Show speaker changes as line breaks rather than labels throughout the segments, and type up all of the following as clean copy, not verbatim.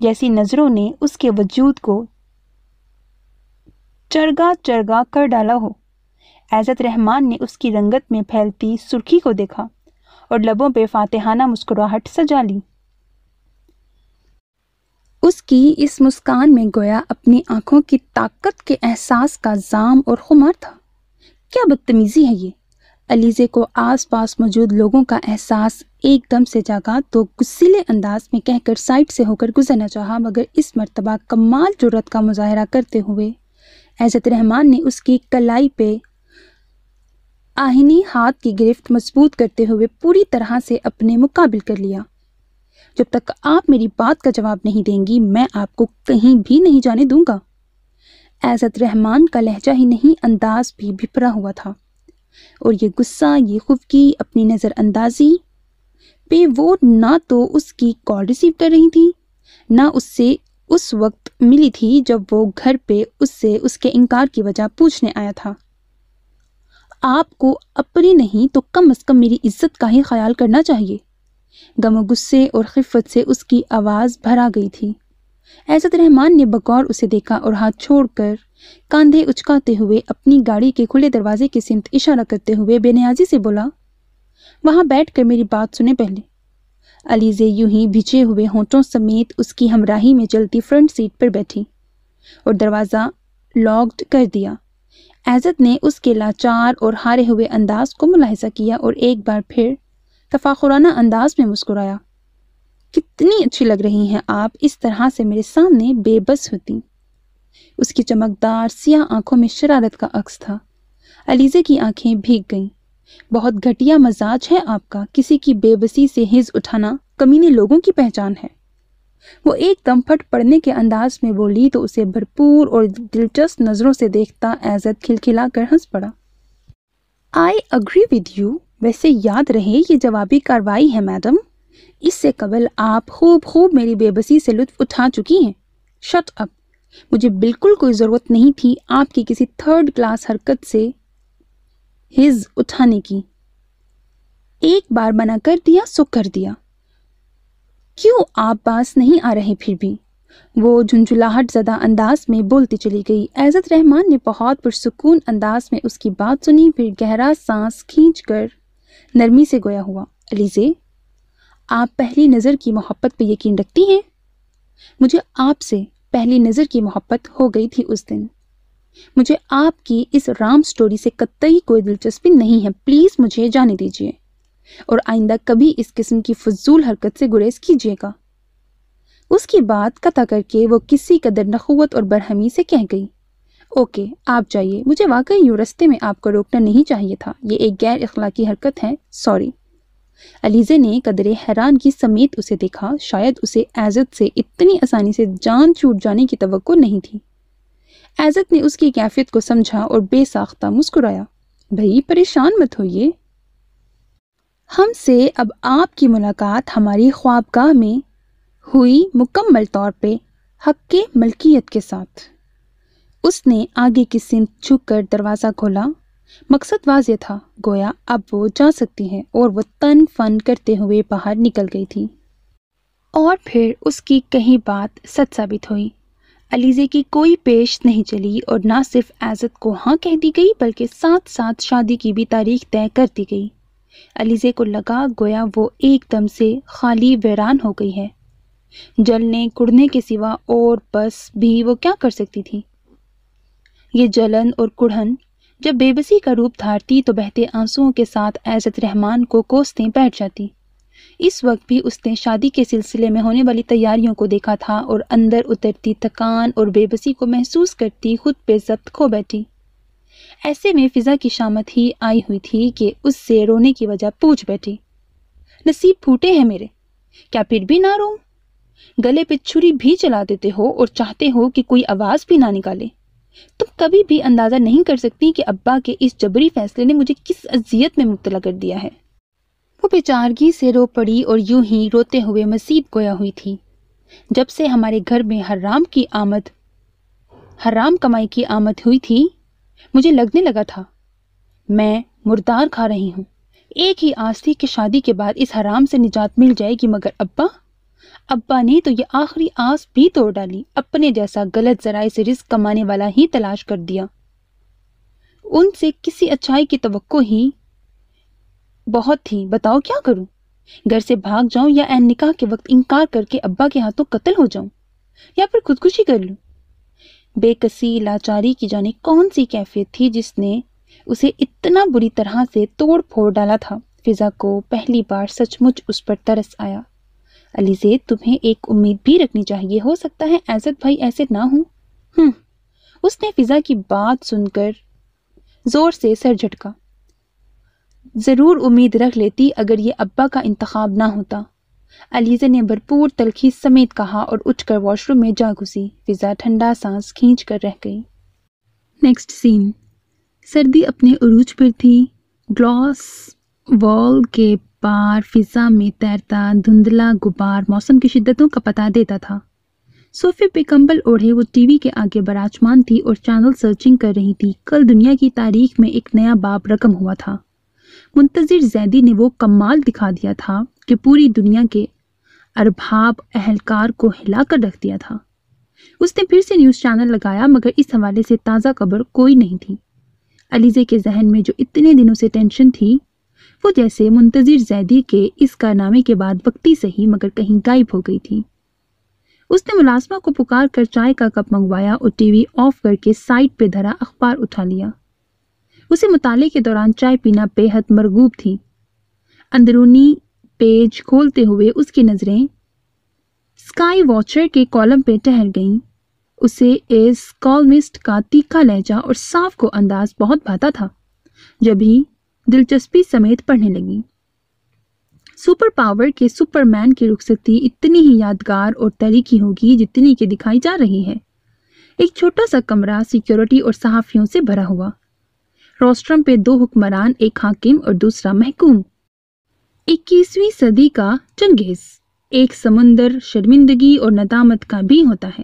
جیسی نظروں نے اس کے وجود کو چرگا چرگا کر ڈالا ہو۔ عزت رحمان نے اس کی رنگت میں پھیلتی سرخی کو دیکھا اور لبوں پہ فاتحانہ مسکراہٹ سجا لی۔ اس کی اس مسکان میں گویا اپنی آنکھوں کی طاقت کے احساس کا زام اور خمار تھا۔ کیا بدتمیزی ہے یہ! علیزے کو آس پاس موجود لوگوں کا احساس ایک دم سے جاگا تو غصیلے انداز میں کہہ کر سائڈ سے ہو کر گزرنا چاہا، مگر اس مرتبہ کمال جرأت کا مظاہرہ کرتے ہوئے عزت رحمان نے اس کی کلائی پہ آہنی ہاتھ کی گرفت مضبوط کرتے ہوئے پوری طرح سے اپنے مقابل کر لیا۔ جب تک آپ میری بات کا جواب نہیں دیں گی میں آپ کو کہیں بھی نہیں جانے دوں گا۔ عزت رحمان کا لہجہ ہی نہیں انداز بھی بھپرا ہوا تھا، اور یہ غصہ، یہ خفگی، اپنی نظر اندازی پہ وہ نہ تو اس کی کال ریسیو کر رہی تھی، نہ اس سے اس وقت ملی تھی جب وہ گھر پہ اس سے اس کے انکار کی وجہ پوچھنے آیا تھا۔ آپ کو اپنی نہیں تو کم از کم میری عزت کا ہی خیال کرنا چاہیے۔ غم و غصے اور خفت سے اس کی آواز بھرا گئی تھی۔ عزت رحمان نے بغور اسے دیکھا اور ہاتھ چھوڑ کر کاندھے اچکاتے ہوئے اپنی گاڑی کے کھلے دروازے کی سمت اشارہ کرتے ہوئے بے نیازی سے بولا، وہاں بیٹھ کر میری بات سنیں پہلے۔ علیزے یوں ہی بھچے ہوئے ہونٹوں سمیت اس کی ہمراہی میں چلتی فرنٹ سیٹ پر بیٹھی اور دروازہ لاکڈ کر دیا۔ عزت نے اس کے لاچار اور ہارے ہوئے انداز کو ملاحظہ کیا اور ایک بار پھر تفاخرانہ انداز میں مسکرایا۔ کتنی اچھی لگ رہی ہیں آپ، اس طرح سے میرے سامنے بے بس ہوتی۔ اس کی چمکدار سیاہ آنکھوں میں شرارت کا عکس تھا۔ علیزے کی آنکھیں بھیگ گئیں۔ بہت گھٹیا مزاج ہے آپ کا، کسی کی بے بسی سے ہز اٹھانا کمینے لوگوں کی پہچان ہے۔ وہ ایک دم پھٹ پڑنے کے انداز میں بولی تو اسے بھرپور اور دلچسپ نظروں سے دیکھتا عزت کھلکھلا کر ہنس پڑا۔ آئی اگری ود یو، ویسے یاد رہے یہ جوابی کارروائی ہے میڈم، اس سے قبل آپ خوب میری بے بسی سے لطف اٹھا چکی ہیں۔ شٹ اپ، مجھے بالکل کوئی ضرورت نہیں تھی آپ کی کسی تھرڈ کلاس حرکت سے ہز اٹھانے کی۔ ایک بار منع کر دیا سو کر دیا۔ کیوں آپ پاس نہیں آ رہے پھر بھی؟ وہ جھنجھلاہٹ زدہ انداز میں بولتی چلی گئی۔ عزت رحمان نے بہت پرسکون انداز میں اس کی بات سنی، پھر گہرا سانس کھینچ کر نرمی سے گویا ہوا، علیزے، آپ پہلی نظر کی محبت پہ یقین رکھتی ہیں؟ مجھے آپ سے پہلی نظر کی محبت ہو گئی تھی اس دن۔ مجھے آپ کی اس رام سٹوری سے قطعی کوئی دلچسپی نہیں ہے، پلیز مجھے جانے دیجیے، اور آئندہ کبھی اس قسم کی فضول حرکت سے گریز کیجیے گا۔ اس کی بات قطع کر کے وہ کسی قدر نخوت اور برہمی سے کہہ گئی، اوکے آپ جائیے، مجھے واقعی یوں رستے میں آپ کو روکنا نہیں چاہیے تھا، یہ ایک غیر اخلاقی حرکت ہے، سوری۔ علیزے نے قدرے حیرانگی سمیت اسے دیکھا، شاید اسے عزت سے اتنی آسانی سے جان چھوٹ جانے کی توقع نہیں تھی۔ عزت نے اس کی کیفیت کو سمجھا اور بے ساختہ مسکرایا، بھئی پریشان مت ہوئیے، ہم سے اب آپ کی ملاقات ہماری خوابگاہ میں ہوئی مکمل طور پہ حق کے ملکیت کے ساتھ۔ اس نے آگے کی سمت جھک کر دروازہ کھولا۔ مقصد واضح تھا، گویا اب وہ جا سکتی ہے، اور وہ تن فن کرتے ہوئے باہر نکل گئی تھی۔ اور پھر اس کی کہی بات سچ ثابت ہوئی۔ علیزے کی کوئی پیش نہیں چلی اور نہ صرف عزت کو ہاں کہہ دی گئی بلکہ ساتھ ساتھ شادی کی بھی تاریخ طے کر دی گئی۔ علیزے کو لگا گویا وہ ایک دم سے خالی ویران ہو گئی ہے، جلنے کڑنے کے سوا اور بس بھی وہ کیا کر سکتی تھی۔ یہ جلن اور کڑھن جب بے بسی کا روپ دھارتی تو بہتے آنسوؤں کے ساتھ عزت رحمان کو کوستے بیٹھ جاتی۔ اس وقت بھی اس نے شادی کے سلسلے میں ہونے والی تیاریوں کو دیکھا تھا اور اندر اترتی تھکان اور بے بسی کو محسوس کرتی خود پہ ضبط کھو بیٹھی۔ ایسے میں فضا کی شامت ہی آئی ہوئی تھی کہ اس سے رونے کی وجہ پوچھ بیٹھی، نصیب پھوٹے ہیں میرے، کیا پھر بھی نہ رو؟ گلے پہ چھری بھی چلا دیتے ہو اور چاہتے ہو کہ کوئی آواز بھی نہ نکالے۔ تم کبھی بھی اندازہ نہیں کر سکتی کہ ابا کے اس جبری فیصلے نے مجھے کس اذیت میں مبتلا کر دیا ہے۔ وہ بیچارگی سے رو پڑی اور یوں ہی روتے ہوئے مزید گویا ہوئی تھی، جب سے ہمارے گھر میں حرام کمائی کی آمد ہوئی تھی، مجھے لگنے لگا تھا میں مردار کھا رہی ہوں۔ ایک ہی آس تھی کہ شادی کے بعد اس حرام سے نجات مل جائے گی، مگر ابا ابا نے تو یہ آخری آس بھی توڑ ڈالی، اپنے جیسا غلط ذرائع سے رزق کمانے والا ہی تلاش کر دیا۔ ان سے کسی اچھائی کی توقع ہی بہت تھی، بتاؤ کیا کروں؟ گھر سے بھاگ جاؤں یا عین نکاح کے وقت انکار کر کے ابا کے ہاتھوں قتل ہو جاؤں، یا پھر خودکشی کر لوں؟ بے کسی لاچاری کی جانے کون سی کیفیت تھی جس نے اسے اتنا بری طرح سے توڑ پھوڑ ڈالا تھا۔ فضا کو پہلی بار سچ مچ اس پر ترس آیا۔ علیزے، تمہیں ایک امید بھی رکھنی چاہیے، ہو سکتا ہے عزت بھائی ایسے نہ ہوں۔ اس نے فضا کی بات سن کر زور سے سر جھٹکا۔ ضرور امید رکھ لیتی اگر یہ ابا کا انتخاب نہ ہوتا، علیزے نے بھرپور تلخی سمیت کہا اور اٹھ کر واش روم میں جا گھسی۔ فضا ٹھنڈا سانس کھینچ کر رہ گئی۔ نیکسٹ سین، سردی اپنے عروج پر تھی۔ گلاس وال کے پار فضا میں تیرتا دھندلا غبار موسم کی شدتوں کا پتہ دیتا تھا۔ صوفے پہ کمبل اوڑھے وہ ٹی وی کے آگے براجمان تھی اور چینل سرچنگ کر رہی تھی۔ کل دنیا کی تاریخ میں ایک نیا باب رقم ہوا تھا۔ منتظر زیدی نے وہ کمال دکھا دیا تھا کہ پوری دنیا کے ارباب اہلکار کو ہلا کر رکھ دیا تھا۔ اس نے پھر سے نیوز چینل لگایا مگر اس حوالے سے تازہ خبر کوئی نہیں تھی۔ علیزے کے ذہن میں جو اتنے دنوں سے ٹینشن تھی وہ جیسے منتظر زیدی کے اس کارنامے کے بعد وقتی صحیح مگر کہیں غائب ہو گئی تھی۔ اس نے ملازمہ کو پکار کر چائے کا کپ منگوایا اور ٹی وی آف کر کے سائٹ پہ دھرا اخبار اٹھا لیا۔ اسے مطالعے کے دوران چائے پینا بے حد مرغوب تھی۔ اندرونی پیج کھولتے ہوئے اس کی نظریں اسکائی واچر کے کالم پہ ٹہل گئیں۔ اسے اس کالمسٹ کا تیکھا لہجہ اور صاف کو انداز بہت بھاتا تھا۔ جب ہی دلچسپی سمیت پڑھنے لگی۔ سپر پاور کے سپر مین کی رخصتی اتنی ہی یادگار اور تاریخی ہوگی جتنی کہ دکھائی جا رہی ہے۔ ایک چھوٹا سا کمرہ سیکیورٹی اور صحافیوں سے بھرا ہوا۔ روسٹرم پہ 2 حکمران، ایک حاکم اور دوسرا محکوم۔ 21ویں صدی کا چنگیز۔ ایک سمندر شرمندگی اور ندامت کا بھی ہوتا ہے۔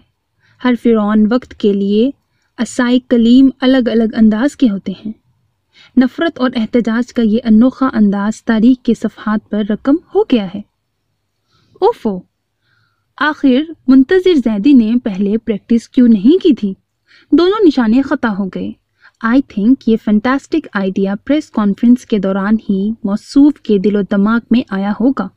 ہر فرعون وقت کے لیے عصائے کلیم الگ الگ انداز کے ہوتے ہیں۔ نفرت اور احتجاج کا یہ انوکھا انداز تاریخ کے صفحات پر رقم ہو گیا ہے۔ اوفو، آخر منتظر زیدی نے پہلے پریکٹس کیوں نہیں کی تھی؟ دونوں نشانے خطا ہو گئے۔ آئی تھنک یہ فنٹاسٹک آئیڈیا پریس کانفرنس کے دوران ہی موصوف کے دل و دماغ میں آیا ہوگا۔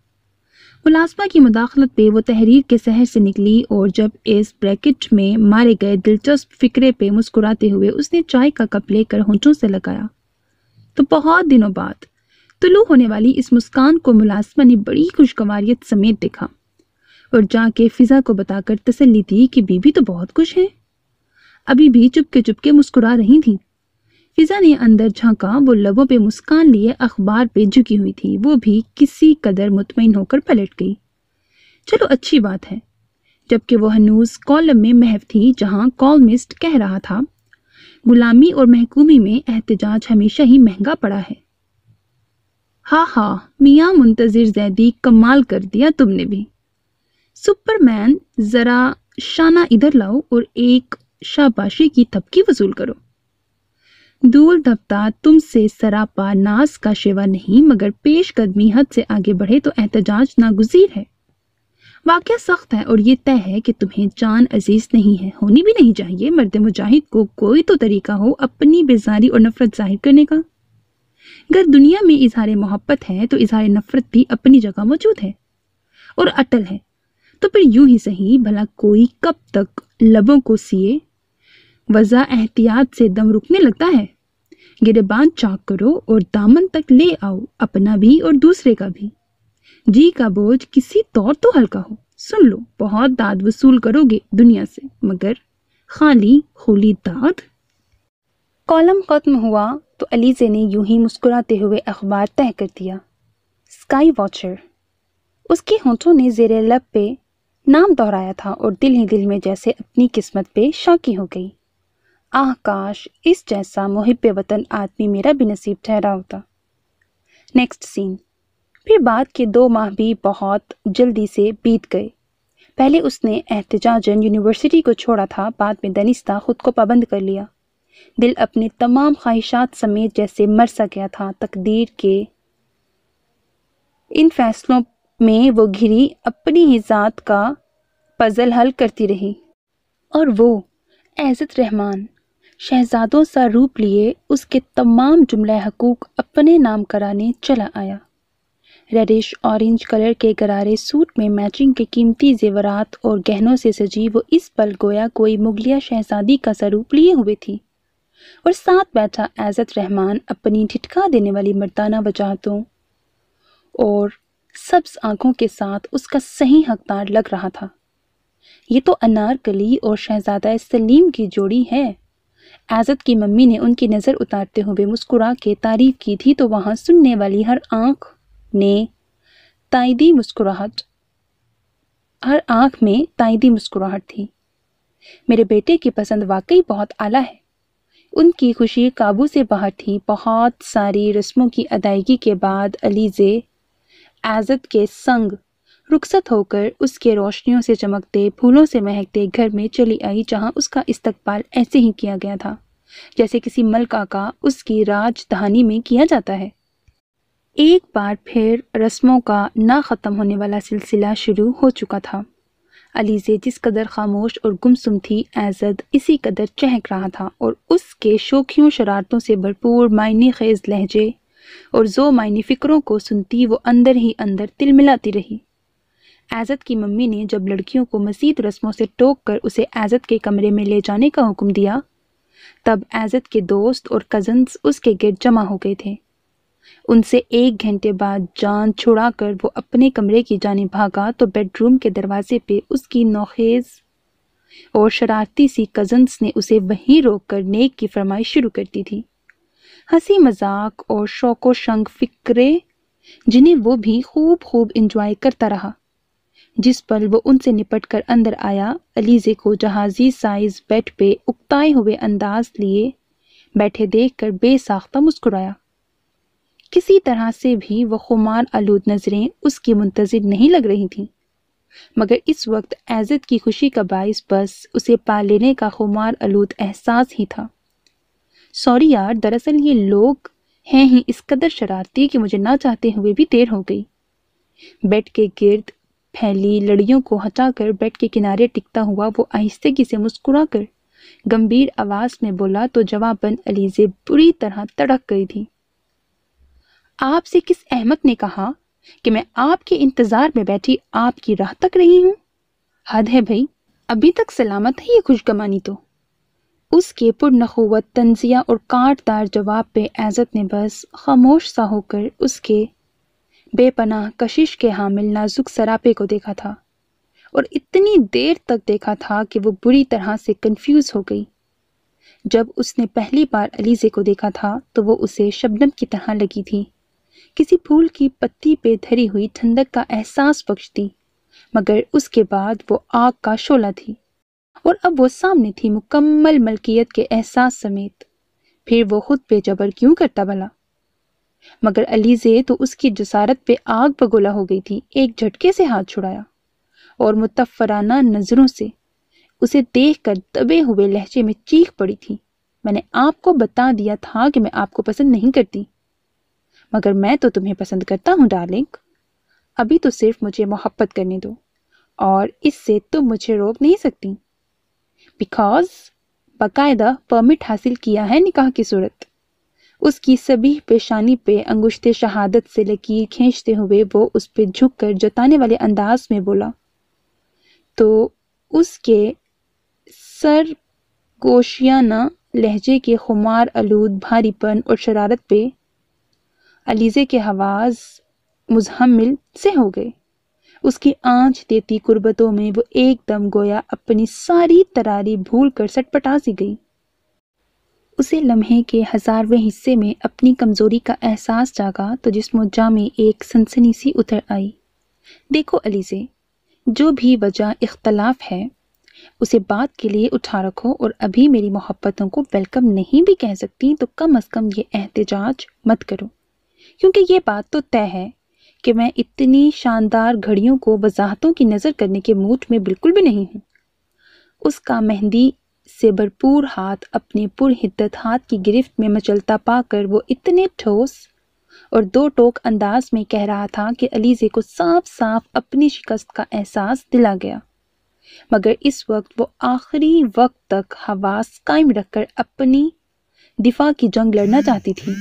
ملازمہ کی مداخلت پہ وہ تحریر کے سحر سے نکلی اور جب اس بریکٹ میں مارے گئے دلچسپ فکرے پہ مسکراتے ہوئے اس نے چائے کا کپ لے کر ہونٹوں سے لگایا تو بہت دنوں بعد طلوع ہونے والی اس مسکان کو ملازمہ نے بڑی خوشگواریت سمیت دیکھا اور جا کے فضا کو بتا کر تسلی دی کہ بیوی تو بہت خوش ہے۔ ابھی بھی چپ کے مسکرا رہی تھی۔ فضا نے اندر جھانکا، وہ لبوں پہ مسکان لیے اخبار پہ جھکی ہوئی تھی۔ وہ بھی کسی قدر مطمئن ہو کر پلٹ گئی۔ چلو اچھی بات ہے، جبکہ وہ ہنوز کالم میں محو تھی جہاں کالمسٹ کہہ رہا تھا غلامی اور محکومی میں احتجاج ہمیشہ ہی مہنگا پڑا ہے۔ ہاں میاں منتظر زیدی، کمال کر دیا تم نے بھی۔ سپر مین، ذرا شانہ ادھر لاؤ اور ایک شاباشی کی تھپکی وصول کرو۔ دول دھپتا تم سے سراپا ناز کا شیوا نہیں، مگر پیش قدمی حد سے آگے بڑھے تو احتجاج ناگزیر ہے۔ واقعہ سخت ہے اور یہ طے ہے کہ تمہیں جان عزیز نہیں ہے، ہونی بھی نہیں چاہیے۔ مرد مجاہد کو کوئی تو طریقہ ہو اپنی بیزاری اور نفرت ظاہر کرنے کا۔ اگر دنیا میں اظہار محبت ہے تو اظہار نفرت بھی اپنی جگہ موجود ہے اور اٹل ہے۔ تو پھر یوں ہی صحیح، بھلا کوئی کب تک لبوں کو سیے وضع احتیاط سے دم رکنے لگتا ہے؟ گریبان چاک کرو اور دامن تک لے آؤ، اپنا بھی اور دوسرے کا بھی۔ جی کا بوجھ کسی طور تو ہلکا ہو۔ سن لو، بہت داد وصول کرو گے دنیا سے، مگر خالی خولی داد۔ کالم ختم ہوا تو علیزے نے یوں ہی مسکراتے ہوئے اخبار تہہ کر دیا۔ Sky watcher. اس کے ہونٹوں نے زیر لب پہ نام دہرایا تھا اور دل ہی دل میں جیسے اپنی قسمت پہ شاکی ہو گئی۔ آہ کاش اس جیسا محب وطن آدمی میرا بھی نصیب ٹھہرا ہوتا۔ نیکسٹ سین۔ پھر بعد کے 2 ماہ بھی بہت جلدی سے بیت گئے۔ پہلے اس نے احتجاجاً یونیورسٹی کو چھوڑا تھا، بعد میں دنستہ خود کو پابند کر لیا۔ دل اپنے تمام خواہشات سمیت جیسے مر سا گیا تھا۔ تقدیر کے ان فیصلوں میں وہ گھری اپنی ہی ذات کا پزل حل کرتی رہی، اور وہ عزت رحمان شہزادوں سا روپ لیے اس کے تمام جملہ حقوق اپنے نام کرانے چلا آیا۔ ریڈش اورنج کلر کے غرارے سوٹ میں میچنگ کے قیمتی زیورات اور گہنوں سے سجی وہ اس پل گویا کوئی مغلیہ شہزادی کا سروپ لیے ہوئے تھی، اور ساتھ بیٹھا عزت رحمان اپنی ٹھٹکا دینے والی مردانہ وجاہتوں اور سبز آنکھوں کے ساتھ اس کا صحیح حقدار لگ رہا تھا۔ یہ تو انارکلی اور شہزادہ سلیم کی جوڑی ہے۔ عزت کی ممی نے ان کی نظر اتارتے ہوئے مسکرا کے تعریف کی تھی تو وہاں سننے والی ہر آنکھ میں تائیدی مسکراہٹ تھی۔ میرے بیٹے کی پسند واقعی بہت اعلیٰ ہے۔ ان کی خوشی قابو سے باہر تھی۔ بہت ساری رسموں کی ادائیگی کے بعد علیزے عزت کے سنگ رخصت ہو کر اس کے روشنیوں سے چمکتے پھولوں سے مہکتے گھر میں چلی آئی، جہاں اس کا استقبال ایسے ہی کیا گیا تھا جیسے کسی ملکہ کا اس کی راجدھانی میں کیا جاتا ہے۔ ایک بار پھر رسموں کا نہ ختم ہونے والا سلسلہ شروع ہو چکا تھا۔ علیزے جس قدر خاموش اور گمسم تھی، عزت اسی قدر چہک رہا تھا، اور اس کے شوخیوں شرارتوں سے بھرپور معنی خیز لہجے اور ذو معنی فکروں کو سنتی وہ اندر ہی اندر تلملاتی رہی۔ عزت کی ممی نے جب لڑکیوں کو مزید رسموں سے ٹوک کر اسے عزت کے کمرے میں لے جانے کا حکم دیا، تب عزت کے دوست اور کزنز اس کے گرد جمع ہو گئے تھے۔ ان سے 1 گھنٹے بعد جان چھڑا کر وہ اپنے کمرے کی جانب بھاگا تو بیڈ روم کے دروازے پہ اس کی نوخیز اور شرارتی سی کزنز نے اسے وہیں روک کر نیک کی فرمائش شروع کر دی تھی۔ ہنسی مذاق اور شوق و شنگ فکرے جنہیں وہ بھی خوب انجوائے کرتا رہا۔ جس پل وہ ان سے نپٹ کر اندر آیا، علیزے کو جہازی سائز بیڈ پہ اکتائے ہوئے انداز لیے بیٹھے دیکھ کر بے ساختہ مسکرایا۔ کسی طرح سے بھی وہ خمار آلود نظریں اس کی منتظر نہیں لگ رہی تھیں، مگر اس وقت عزت کی خوشی کا باعث بس اسے پا لینے کا خمار آلود احساس ہی تھا۔ سوری یار، دراصل یہ لوگ ہیں ہی اس قدر شرارتی کہ مجھے نہ چاہتے ہوئے بھی دیر ہو گئی۔ بیڈ کے گرد پھیلی لڑیوں کو ہٹا کر بیڈ کے کنارے ٹکتا ہوا وہ آہستگی سے مسکرا کر گمبھیر آواز میں بولا تو جواباً علیزے بری طرح تڑک گئی تھی۔ آپ سے کس احمق نے کہا کہ میں آپ کے انتظار میں بیٹھی آپ کی راہ تک رہی ہوں؟ حد ہے بھائی، ابھی تک سلامت ہے یہ خوشگمانی تو؟ اس کے پرنخوت طنزیہ اور کاٹ دار جواب پہ عزت نے بس خاموش سا ہو کر اس کے بے پناہ کشش کے حامل نازک سراپے کو دیکھا تھا، اور اتنی دیر تک دیکھا تھا کہ وہ بری طرح سے کنفیوز ہو گئی۔ جب اس نے پہلی بار علیزے کو دیکھا تھا تو وہ اسے شبنم کی طرح لگی تھی، کسی پھول کی پتی پہ دھری ہوئی ٹھنڈک کا احساس بخشتی، مگر اس کے بعد وہ آگ کا شعلہ تھی، اور اب وہ سامنے تھی مکمل ملکیت کے احساس سمیت۔ پھر وہ خود پہ جبر کیوں کرتا بھلا؟ مگر علیزے تو اس کی جسارت پہ آگ بگولا ہو گئی تھی۔ ایک جھٹکے سے ہاتھ چھڑایا اور متفرانہ نظروں سے اسے دیکھ کر دبے ہوئے لہجے میں چیخ پڑی تھی، میں نے آپ کو بتا دیا تھا کہ میں آپ کو پسند نہیں کرتی، مگر میں تو تمہیں پسند کرتا ہوں ڈارلنگ۔ ابھی تو صرف مجھے محبت کرنے دو، اور اس سے تم مجھے روک نہیں سکتی، بیکاز باقاعدہ پرمٹ حاصل کیا ہے نکاح کی صورت۔ اس کی سبیح پیشانی پہ انگشت شہادت سے لکیر کھینچتے ہوئے وہ اس پہ جھک کر جتانے والے انداز میں بولا، تو اس کے سرگوشیانہ لہجے کے خمار آلود بھاری پن اور شرارت پہ علیزے کے حواس مزمل سے ہو گئے۔ اس کی آنچ دیتی قربتوں میں وہ ایک دم گویا اپنی ساری تراری بھول کر سٹپٹا سی گئی۔ اسے لمحے کے 1000ویں حصے میں اپنی کمزوری کا احساس جاگا تو جسم و جاں میں ایک سنسنی سی اتر آئی۔ دیکھو علیزے، جو بھی وجہ اختلاف ہے اسے بات کے لیے اٹھا رکھو، اور ابھی میری محبتوں کو ویلکم نہیں بھی کہہ سکتی تو کم از کم یہ احتجاج مت کرو، کیونکہ یہ بات تو طے ہے کہ میں اتنی شاندار گھڑیوں کو وضاحتوں کی نظر کرنے کے موڈ میں بالکل بھی نہیں ہوں۔ اس کا مہندی سے بھرپور ہاتھ اپنے پرحدت ہاتھ کی گرفت میں مچلتا پا کر وہ اتنے ٹھوس اور دو ٹوک انداز میں کہہ رہا تھا کہ علیزے کو صاف صاف اپنی شکست کا احساس دلا گیا، مگر اس وقت وہ آخری وقت تک حواس قائم رکھ کر اپنی دفاع کی جنگ لڑنا چاہتی تھی۔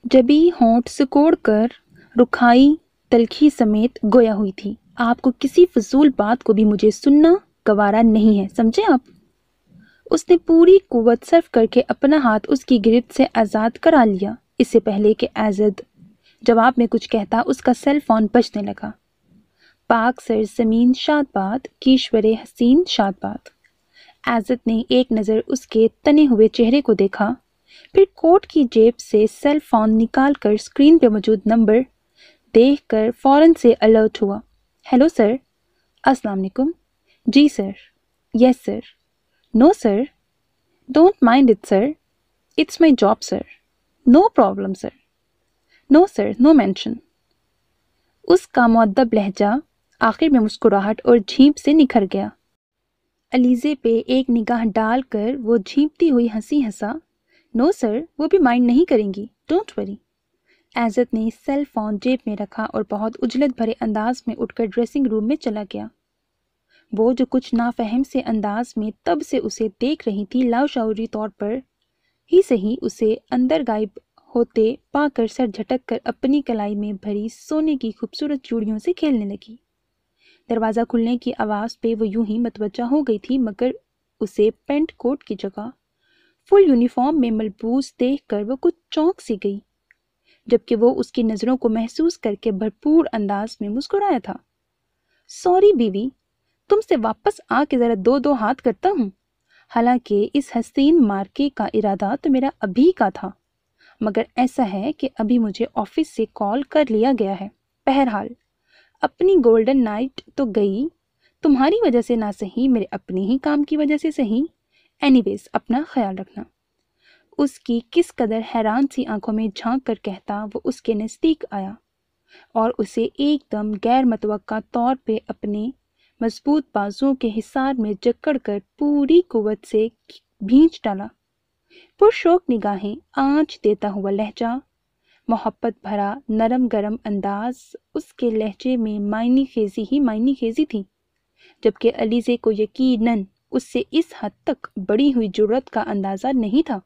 جبھی ہونٹ سکوڑ کر رکھائی تلخی سمیت گویا ہوئی تھی، آپ کو کسی فضول بات کو بھی مجھے سننا گوارا نہیں ہے، سمجھے آپ؟ اس نے پوری قوت صرف کر کے اپنا ہاتھ اس کی گرفت سے آزاد کرا لیا۔ اس سے پہلے کہ ایزد جواب میں کچھ کہتا، اس کا سیل فون بجنے لگا۔ پاک سرزمین شاد باد، کیشور حسین شاد باد۔ ایزد نے ایک نظر اس کے تنے ہوئے چہرے کو دیکھا، پھر کوٹ کی جیب سے سیل فون نکال کر اسکرین پہ موجود نمبر دیکھ کر فوراً سے الرٹ ہوا۔ ہیلو سر، السلام علیکم۔ جی sir, yes sir, no sir, don't mind it sir, it's my job sir, no problem sir, no sir, no mention. اس کا مؤدب لہجہ آخر میں مسکراہٹ اور جھیپ سے نکھر گیا۔ علیزے پہ ایک نگاہ ڈال کر وہ جھیپتی ہوئی ہنسی ہنسا۔ نو سر، وہ بھی مائنڈ نہیں کریں گی، ڈونٹ وری۔ ایزد نے سیل فون جیب میں رکھا اور بہت عجلت بھرے انداز میں اٹھ کر ڈریسنگ روم میں چلا گیا۔ وہ جو کچھ نافہم سے انداز میں تب سے اسے دیکھ رہی تھی، لاشعوری طور پر ہی صحیح اسے اندر غائب ہوتے پا کر سر جھٹک کر اپنی کلائی میں بھری سونے کی خوبصورت چوڑیوں سے کھیلنے لگی۔ دروازہ کھلنے کی آواز پہ وہ یوں ہی متوجہ ہو گئی تھی، مگر اسے پینٹ کوٹ کی جگہ فل یونیفارم میں ملبوس دیکھ کر وہ کچھ چونک سی گئی، جبکہ وہ اس کی نظروں کو محسوس کر کے بھرپور انداز میں مسکرایا تھا۔ سوری بیوی، تم سے واپس آ کے ذرا دو ہاتھ کرتا ہوں۔ حالانکہ اس حسین مارکے کا ارادہ تو میرا ابھی کا تھا، مگر ایسا ہے کہ ابھی مجھے آفس سے کال کر لیا گیا ہے۔ بہرحال اپنی گولڈن نائٹ تو گئی، تمہاری وجہ سے نہ صحیح، میرے اپنے ہی کام کی وجہ سے صحیح۔ اینی ویز، اپنا خیال رکھنا۔ اس کی کس قدر حیران سی آنکھوں میں جھانک کر کہتا وہ اس کے نزدیک آیا اور اسے ایک دم غیر متوقع طور پہ اپنے مضبوط بازوؤں کے حصار میں جکڑ کر پوری قوت سے بھینچ ڈالا۔ پرشوق نگاہیں، آنچ دیتا ہوا لہجہ، محبت بھرا نرم گرم انداز، اس کے لہجے میں معنی خیزی ہی معنی خیزی تھی، جبکہ علیزے کو یقیناً اس سے اس حد تک بڑی ہوئی جرأت کا اندازہ نہیں تھا۔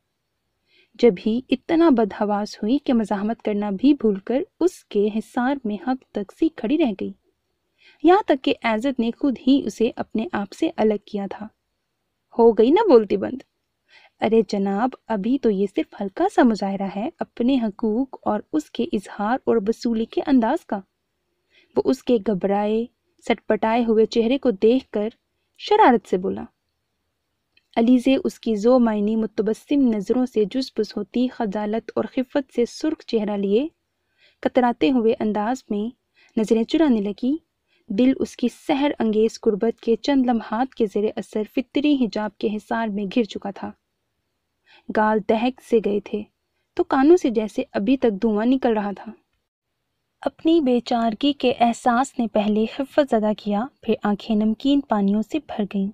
جب ہی اتنا بدحواس ہوئی کہ مزاحمت کرنا بھی بھول کر اس کے حصار میں حق تک سی کھڑی رہ گئی، یہاں تک کہ ایزد نے خود ہی اسے اپنے آپ سے الگ کیا تھا۔ ہو گئی نا بولتی بند؟ ارے جناب، ابھی تو یہ صرف ہلکا سا مظاہرہ ہے اپنے حقوق اور اس کے اظہار اور وصولی کے انداز کا۔ وہ اس کے گھبرائے سٹپٹائے ہوئے چہرے کو دیکھ کر شرارت سے بولا۔ علیزے اس کی ذو معنی متبسم نظروں سے جزبز ہوتی خجالت اور خفت سے سرخ چہرہ لیے کتراتے ہوئے انداز میں نظریں چرانے لگی۔ دل اس کی سحر انگیز قربت کے چند لمحات کے زیر اثر فطری حجاب کے حصار میں گر چکا تھا۔ گال دہک سے گئے تھے تو کانوں سے جیسے ابھی تک دھواں نکل رہا تھا۔ اپنی بے چارگی کے احساس نے پہلے خفت زدہ کیا، پھر آنکھیں نمکین پانیوں سے بھر گئیں۔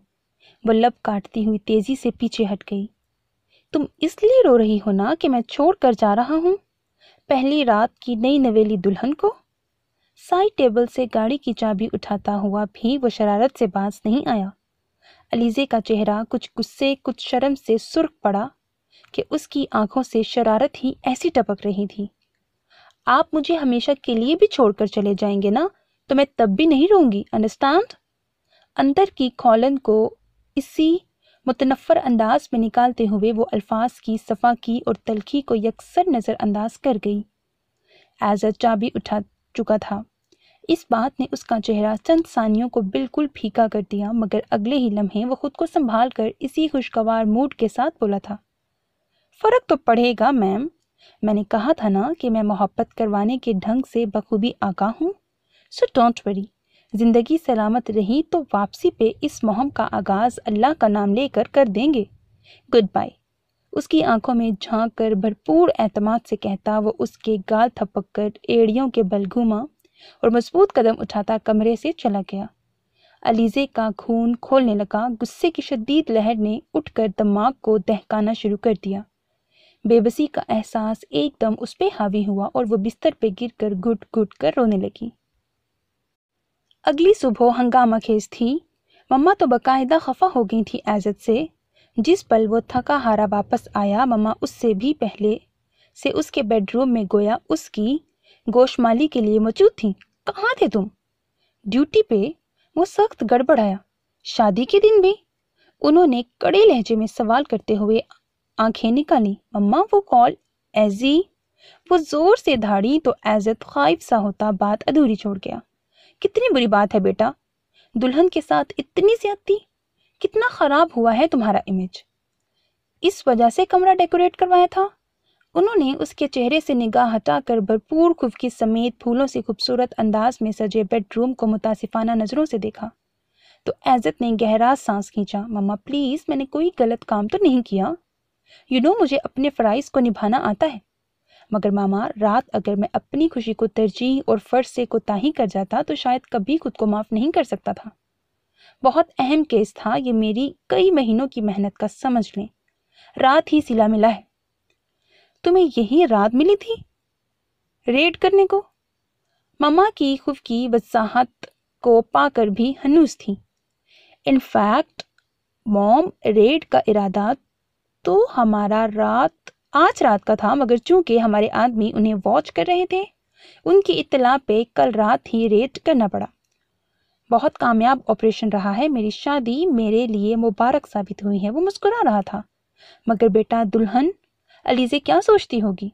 وہ لب کاٹتی ہوئی تیزی سے پیچھے ہٹ گئی۔ تم اس لیے رو رہی ہو نا کہ میں چھوڑ کر جا رہا ہوں پہلی رات کی نئی نویلی دلہن کو؟ سائڈ ٹیبل سے گاڑی کی چابی اٹھاتا ہوا بھی وہ شرارت سے باز نہیں آیا۔ علیزے کا چہرہ کچھ غصے کچھ شرم سے سرخ پڑا کہ اس کی آنکھوں سے شرارت ہی ایسی ٹپک رہی تھی۔ آپ مجھے ہمیشہ کے لیے بھی چھوڑ کر چلے جائیں گے نا تو میں تب بھی نہیں رہوں گی، انڈرسٹینڈ؟ اندر کی کھولن کو اسی متنفر انداز میں نکالتے ہوئے وہ الفاظ کی صفا کی اور تلخی کو یکسر نظر انداز کر گئی۔ ایزد چابی اٹھا چکا تھا۔ اس بات نے اس کا چہرہ چند ثانیوں کو بالکل پھیکا کر دیا، مگر اگلے ہی لمحے وہ خود کو سنبھال کر اسی خوشگوار موڈ کے ساتھ بولا تھا، فرق تو پڑے گا میم، میں نے کہا تھا نا کہ میں محبت کروانے کے ڈھنگ سے بخوبی آگاہ ہوں، سو ڈونٹ وری، زندگی سلامت رہی تو واپسی پہ اس مہم کا آغاز اللہ کا نام لے کر دیں گے۔ Good by. اس کی آنکھوں میں جھانک کر بھرپور اعتماد سے کہتا وہ اس کے گال تھپک کر ایڑیوں کے بل گھوما اور مضبوط قدم اٹھاتا کمرے سے چلا گیا۔ علیزے کا خون کھولنے لگا، غصے کی شدید لہر نے اٹھ کر دماغ کو دہکانا شروع کر دیا۔ بے بسی کا احساس ایک دم اس پہ حاوی ہوا اور وہ بستر پہ گر کر گھٹ گھٹ کر رونے لگی۔ اگلی صبح ہنگامہ خیز تھی۔ مما تو باقاعدہ خفا ہو گئی تھی عزت سے۔ جس پل وہ تھکا ہارا واپس آیا، مما اس سے بھی پہلے سے اس کے بیڈ روم میں گویا اس کی گوشمالی کے لیے موجود تھیں۔ کہاں تھے تم؟ ڈیوٹی پہ، وہ سخت گڑبڑایا۔ شادی کے دن بھی؟ انہوں نے کڑے لہجے میں سوال کرتے ہوئے آنکھیں نکالی۔ مما وہ کال ایزی، وہ زور سے دھاڑی تو عزت خائف سا ہوتا بات ادھوری چھوڑ گیا۔ کتنی بری بات ہے بیٹا، دلہن کے ساتھ اتنی زیادتی، کتنا خراب ہوا ہے تمہارا امیج۔ اس وجہ سے کمرہ ڈیکوریٹ کروایا تھا؟ انہوں نے اس کے چہرے سے نگاہ ہٹا کر بھرپور خفگی سمیت پھولوں سے خوبصورت انداز میں سجے بیڈ روم کو متاسفانہ نظروں سے دیکھا تو عزت نے گہرا سانس کھینچا۔ مما پلیز، میں نے کوئی غلط کام تو نہیں کیا؟ مجھے اپنے فرائض کو نبھانا آتا ہے، مگر ماما رات اگر میں اپنی خوشی کو ترجیح اور فرض سے کوتاہی کر جاتا تو شاید کبھی خود کو معاف نہیں کر سکتا تھا۔ بہت اہم کیس تھا یہ، میری کئی مہینوں کی محنت کا سمجھ لیں، رات ہی سلا ملا ہے۔ تمہیں یہی رات ملی تھی ریڈ کرنے کو؟ مما کی خفگی وضاحت کو پا کر بھی ہنوز تھی۔ انفیکٹ موم، ریڈ کا ارادہ تو ہمارا آج رات کا تھا، مگر چونکہ ہمارے آدمی انہیں واچ کر رہے تھے، ان کی اطلاع پہ کل رات ہی ریڈ کرنا پڑا۔ بہت کامیاب آپریشن رہا ہے، میری شادی میرے لیے مبارک ثابت ہوئی ہے۔ وہ مسکرا رہا تھا۔ مگر بیٹا، دلہن علیزے کیا سوچتی ہوگی؟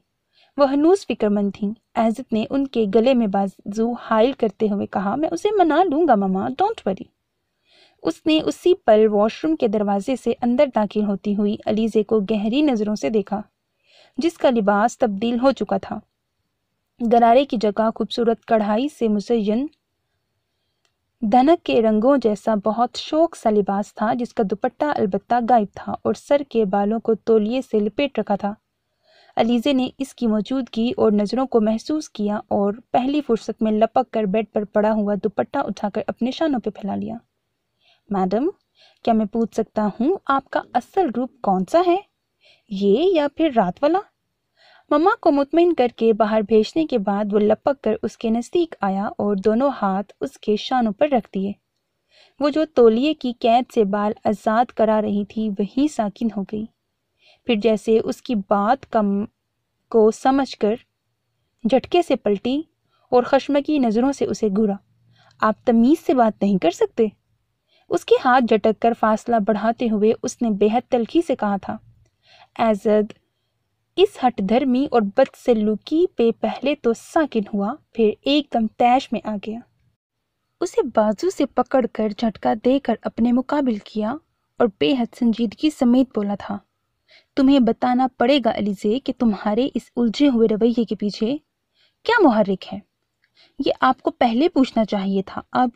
وہ ہنوز فکر مند تھیں۔ عزت نے ان کے گلے میں بازو حائل کرتے ہوئے کہا، میں اسے منا لوں گا ماما، ڈونٹ وری۔ اس نے اسی پل واش روم کے دروازے سے اندر داخل ہوتی ہوئی علیزے کو گہری نظروں سے دیکھا، جس کا لباس تبدیل ہو چکا تھا۔ گرارے کی جگہ خوبصورت کڑھائی سے مزین دھنک کے رنگوں جیسا بہت شوق سا لباس تھا، جس کا دوپٹہ البتہ غائب تھا اور سر کے بالوں کو تولیے سے لپیٹ رکھا تھا۔ علیزے نے اس کی موجودگی اور نظروں کو محسوس کیا اور پہلی فرصت میں لپک کر بیڈ پر پڑا ہوا دوپٹہ اٹھا کر اپنے شانوں پہ پھیلا لیا۔ میڈم، کیا میں پوچھ سکتا ہوں آپ کا اصل روپ کون سا ہے، یہ یا پھر رات والا؟ مما کو مطمئن کر کے باہر بھیجنے کے بعد وہ لپک کر اس کے نزدیک آیا اور دونوں ہاتھ اس کے شانوں پر رکھ دیے۔ وہ جو تولیے کی قید سے بال آزاد کرا رہی تھی وہی ساکن ہو گئی، پھر جیسے اس کی بات کو سمجھ کر جھٹکے سے پلٹی اور خشمگی نظروں سے اسے گھورا۔ آپ تمیز سے بات نہیں کر سکتے؟ اس کے ہاتھ جھٹک کر فاصلہ بڑھاتے ہوئے اس نے بے حد تلخی سے کہا تھا۔ عزت اس ہٹ دھرمی اور بد سلوکی پہ پہلے تو ساکن ہوا، پھر ایک دم طیش میں آ گیا۔ اسے بازو سے پکڑ کر جھٹکا دے کر اپنے مقابل کیا اور بے حد سنجیدگی سمیت بولا تھا، تمہیں بتانا پڑے گا علیزے کہ تمہارے اس الجھے ہوئے رویے کے پیچھے کیا محرک ہے۔ یہ آپ کو پہلے پوچھنا چاہیے تھا۔ اب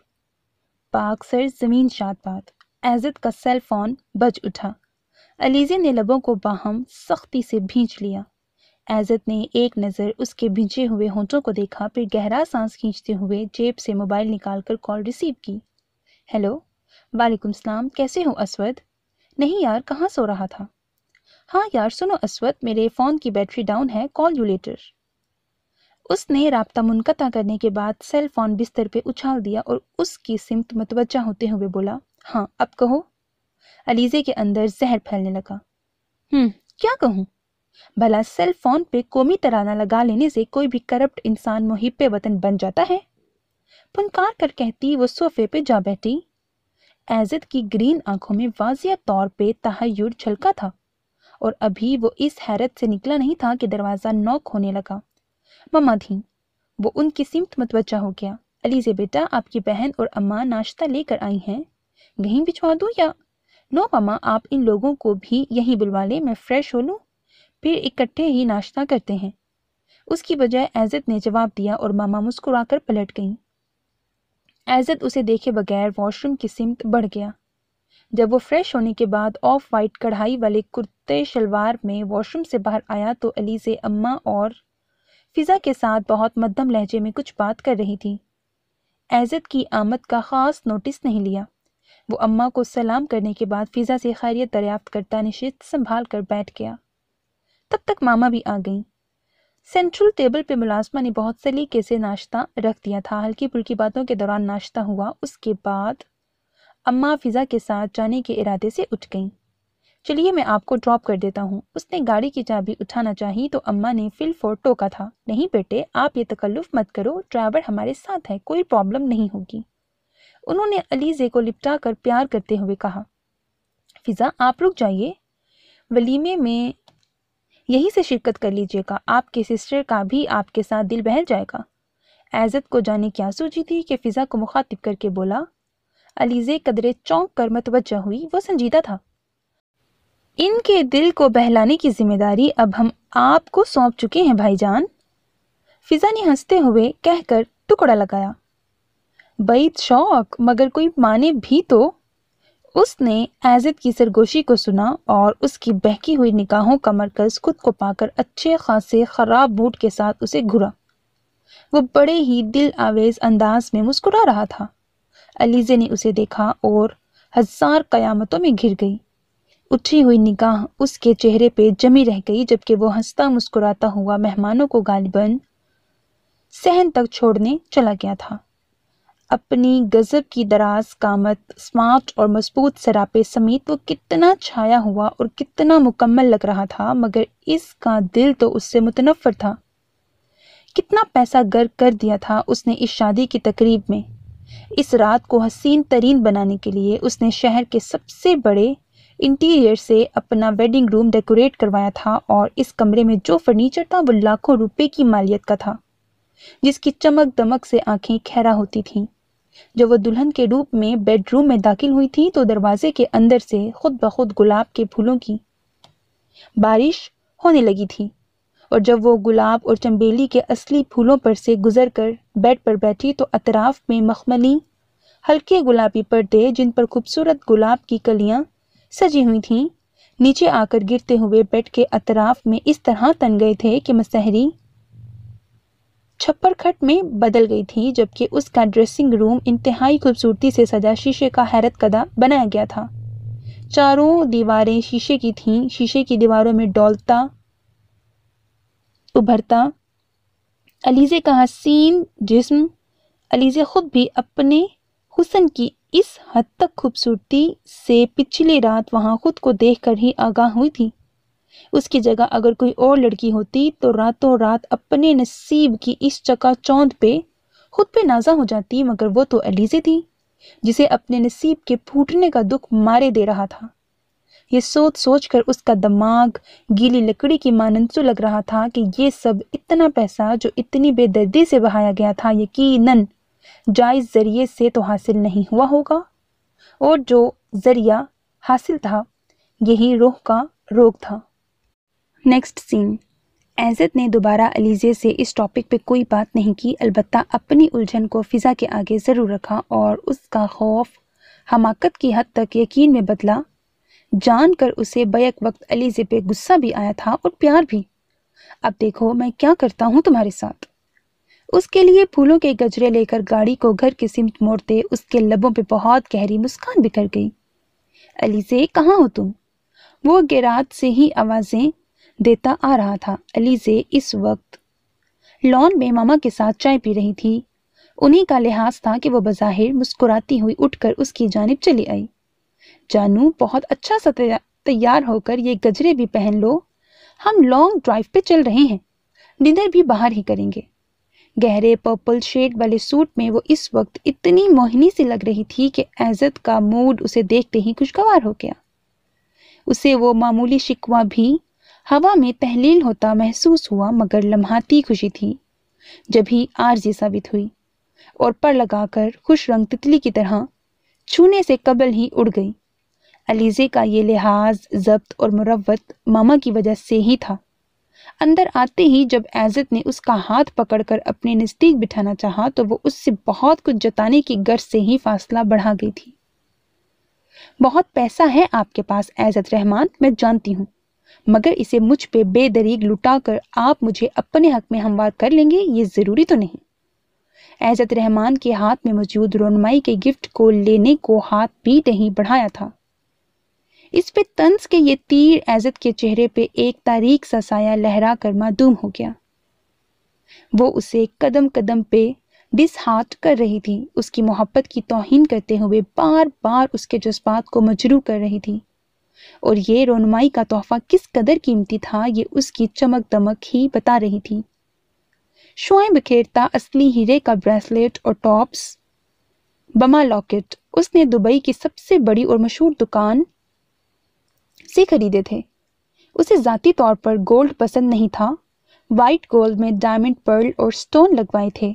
پاک سر زمین شاد بات۔ عزت کا سیل فون بج اٹھا۔ علیزے نے لبوں کو باہم سختی سے بھینچ لیا۔ عزت نے ایک نظر اس کے بھینچے ہوئے ہونٹوں کو دیکھا، پھر گہرا سانس کھینچتے ہوئے جیب سے موبائل نکال کر کال ریسیو کی۔ ہیلو، وعلیکم السلام، کیسے ہو اسود؟ نہیں یار، کہاں سو رہا تھا؟ ہاں یار سنو اسود، میرے فون کی بیٹری ڈاؤن ہے، کال یو لیٹر۔ اس نے رابطہ منقطع کرنے کے بعد سیل فون بستر پہ اچھال دیا اور اس کی سمت متوجہ ہوتے ہوئے بولا، ہاں اب کہو۔ علیزے کے اندر زہر پھیلنے لگا۔ کیا کہوں؟ بھلا سیل فون پہ قومی ترانہ لگا لینے سے کوئی بھی کرپٹ انسان محب وطن بن جاتا ہے؟ پھنکار کر کہتی وہ صوفے پہ جا بیٹھی۔ عزت کی گرین آنکھوں میں واضح طور پہ تحیر جھلکا تھا اور ابھی وہ اس حیرت سے نکلا نہیں تھا کہ دروازہ نوک ہونے لگا۔ مما تھیں۔ وہ ان کی سمت متوجہ ہو گیا۔ علیزے بیٹا، آپ کی بہن اور اماں ناشتہ لے کر آئی ہیں، کہیں بھجوا دوں یا؟ نو مما، آپ ان لوگوں کو بھی یہیں بلوا لیں، میں فریش ہو لوں، پھر اکٹھے ہی ناشتہ کرتے ہیں۔ اس کی بجائے عزت نے جواب دیا اور ماما مسکرا کر پلٹ گئیں۔ عزت اسے دیکھے بغیر واش روم کی سمت بڑھ گیا۔ جب وہ فریش ہونے کے بعد آف وائٹ کڑھائی والے کرتے شلوار میں واش روم سے باہر آیا تو علیزے اماں اور فضا کے ساتھ بہت مدھم لہجے میں کچھ بات کر رہی تھی۔ عزت کی آمد کا خاص نوٹس نہیں لیا۔ وہ اماں کو سلام کرنے کے بعد فضا سے خیریت دریافت کرتا نشست سنبھال کر بیٹھ گیا۔ تب تک ماما بھی آ گئیں۔ سینٹرل ٹیبل پہ ملازمہ نے بہت سلیقے سے ناشتہ رکھ دیا تھا۔ ہلکی پھلکی باتوں کے دوران ناشتہ ہوا۔ اس کے بعد اماں فضا کے ساتھ جانے کے ارادے سے اٹھ گئیں۔ چلیے میں آپ کو ڈراپ کر دیتا ہوں۔ اس نے گاڑی کی چابی اٹھانا چاہی تو اماں نے فل فور ٹوکا تھا، نہیں بیٹے آپ یہ تکلف مت کرو، ڈرائیور ہمارے ساتھ ہے، کوئی پرابلم نہیں ہوگی۔ انہوں نے علیزے کو لپٹا کر پیار کرتے ہوئے کہا، فضا آپ رک جائیے، ولیمے میں یہی سے شرکت کر لیجیے گا، آپ کے سسٹر کا بھی آپ کے ساتھ دل بہل جائے گا۔ عزت کو جانے کیا سوچی تھی کہ فضا کو مخاطب کر کے بولا۔ علیزے قدرے چونک کر متوجہ ہوئی، وہ سنجیدہ تھا۔ ان کے دل کو بہلانے کی ذمہ داری اب ہم آپ کو سونپ چکے ہیں بھائی جان، فضا نے ہنستے ہوئے کہہ کر ٹکڑا لگایا۔ بعید شوق، مگر کوئی مانے بھی تو۔ اس نے عزت کی سرگوشی کو سنا اور اس کی بہکی ہوئی نگاہوں کا مرکز خود کو پا کر اچھے خاصے خراب موڈ کے ساتھ اسے گھورا۔ وہ بڑے ہی دل آویز انداز میں مسکرا رہا تھا۔ علیزے نے اسے دیکھا اور ہزار قیامتوں میں گر گئی۔ اٹھی ہوئی نگاہ اس کے چہرے پہ جمی رہ گئی جبکہ وہ ہنستا مسکراتا ہوا مہمانوں کو غالباً صحن تک چھوڑنے چلا گیا تھا۔ اپنی غضب کی دراز قامت، سمارٹ اور مضبوط سراپے سمیت وہ کتنا چھایا ہوا اور کتنا مکمل لگ رہا تھا، مگر اس کا دل تو اس سے متنفر تھا۔ کتنا پیسہ غرق کر دیا تھا اس نے اس شادی کی تقریب میں۔ اس رات کو حسین ترین بنانے کے لیے اس نے شہر کے سب سے بڑے انٹیریئر سے اپنا ویڈنگ روم ڈیکوریٹ کروایا تھا، اور اس کمرے میں جو فرنیچر تھا وہ لاکھوں روپے کی مالیت کا تھا، جس کی چمک دمک سے آنکھیں کھیرا ہوتی تھیں۔ جب وہ دلہن کے روپ میں بیڈ روم میں داخل ہوئی تھی تو دروازے کے اندر سے خود بخود گلاب کے پھولوں کی بارش ہونے لگی تھی، اور جب وہ گلاب اور چنبیلی کے اصلی پھولوں پر سے گزر کر بیڈ پر بیٹھی تو اطراف میں مخملی ہلکے گلابی پردے جن پر خوبصورت گلاب کی کلیاں سجی ہوئی تھیں نیچے آ کر گرتے ہوئے بیڈ کے اطراف میں اس طرح تن گئے تھے کہ مسحری چھپر کھٹ میں بدل گئی تھی، جبکہ اس کا ڈریسنگ روم انتہائی خوبصورتی سے سجا شیشے کا حیرت کدہ بنایا گیا تھا۔ چاروں دیواریں شیشے کی تھیں، شیشے کی دیواروں میں ڈولتا ابھرتا علیزے کا حسین جسم۔ علیزے خود بھی اپنے حسن کی اس حد تک خوبصورتی سے پچھلی رات وہاں خود کو دیکھ کر ہی آگاہ ہوئی تھی۔ اس کی جگہ اگر کوئی اور لڑکی ہوتی تو راتوں رات اپنے نصیب کی اس چکا چوند پہ خود پہ نازا ہو جاتی، مگر وہ تو علیزے تھی جسے اپنے نصیب کے پھوٹنے کا دکھ مارے دے رہا تھا۔ یہ سوچ سوچ کر اس کا دماغ گیلی لکڑی کی مانند سو لگ رہا تھا کہ یہ سب اتنا پیسہ جو اتنی بے دردی سے بہایا گیا تھا یقیناً جائز ذریعے سے تو حاصل نہیں ہوا ہوگا، اور جو ذریعہ حاصل تھا یہی روح کا روگ تھا۔ نیکسٹ سین۔ عزت نے دوبارہ علیزے سے اس ٹاپک پہ کوئی بات نہیں کی، البتہ اپنی الجھن کو فضا کے آگے ضرور رکھا، اور اس کا خوف حماقت کی حد تک یقین میں بدلا جان کر اسے بیک وقت علیزے پہ غصہ بھی آیا تھا اور پیار بھی۔ اب دیکھو میں کیا کرتا ہوں تمہارے ساتھ۔ اس کے لیے پھولوں کے گجرے لے کر گاڑی کو گھر کی سمت موڑتے اس کے لبوں پہ بہت گہری مسکان بکھر گئی۔ علیزے کہاں ہو تم؟ وہ گیرات سے ہی آوازیں دیتا آ رہا تھا۔ علیزے اس وقت لان میں ماما کے ساتھ چائے پی رہی تھی۔ انہی کا لحاظ تھا کہ وہ بظاہر مسکراتی ہوئی اٹھ کر اس کی جانب چلی آئی۔ جانو بہت اچھا سا تیار ہو کر یہ گجرے بھی پہن لو، ہم لانگ ڈرائیو پہ چل رہے ہیں، ڈنر بھی باہر ہی کریں گے۔ گہرے پرپل شیڈ والے سوٹ میں وہ اس وقت اتنی موہنی سی لگ رہی تھی کہ عزت کا موڈ اسے دیکھتے ہی خوشگوار ہو گیا۔ اسے وہ معمولی شکوہ بھی ہوا میں تحلیل ہوتا محسوس ہوا، مگر لمحاتی خوشی تھی جب ہی عارضی ثابت ہوئی اور پر لگا کر خوش رنگ تتلی کی طرح چھونے سے قبل ہی اڑ گئی۔ علیزے کا یہ لحاظ ضبط اور مروت ماما کی وجہ سے ہی تھا۔ اندر آتے ہی جب عزت نے اس کا ہاتھ پکڑ کر اپنے نزدیک بٹھانا چاہا تو وہ اس سے بہت کچھ جتانے کی غرض سے ہی فاصلہ بڑھا گئی تھی۔ بہت پیسہ ہے آپ کے پاس عزت رحمان، میں جانتی ہوں، مگر اسے مجھ پہ بے دریغ لٹا کر آپ مجھے اپنے حق میں ہموار کر لیں گے یہ ضروری تو نہیں۔ عزت رحمان کے ہاتھ میں موجود رونمائی کے گفٹ کو لینے کو ہاتھ بھی نہیں بڑھایا تھا۔ اس پہ طنز کے یہ تیر عزت کے چہرے پہ ایک تاریک سا سایہ لہرا کر معدوم ہو گیا۔ وہ اسے قدم قدم پہ ڈس ہارٹ کر رہی تھی، اس کی محبت کی توہین کرتے ہوئے بار بار اس کے جذبات کو مجروح کر رہی تھی، اور یہ رونمائی کا تحفہ کس قدر قیمتی تھا یہ اس کی چمک دمک ہی بتا رہی تھی۔ شعائیں بکھیرتا اصلی ہیرے کا بریسلیٹ اور ٹاپس بما لاکٹ اس نے دبئی کی سب سے بڑی اور مشہور دکان سے خریدے تھے۔ اسے ذاتی طور پر گولڈ پسند نہیں تھا، وائٹ گولڈ میں ڈائمنڈ، پرل اور سٹون لگوائے تھے۔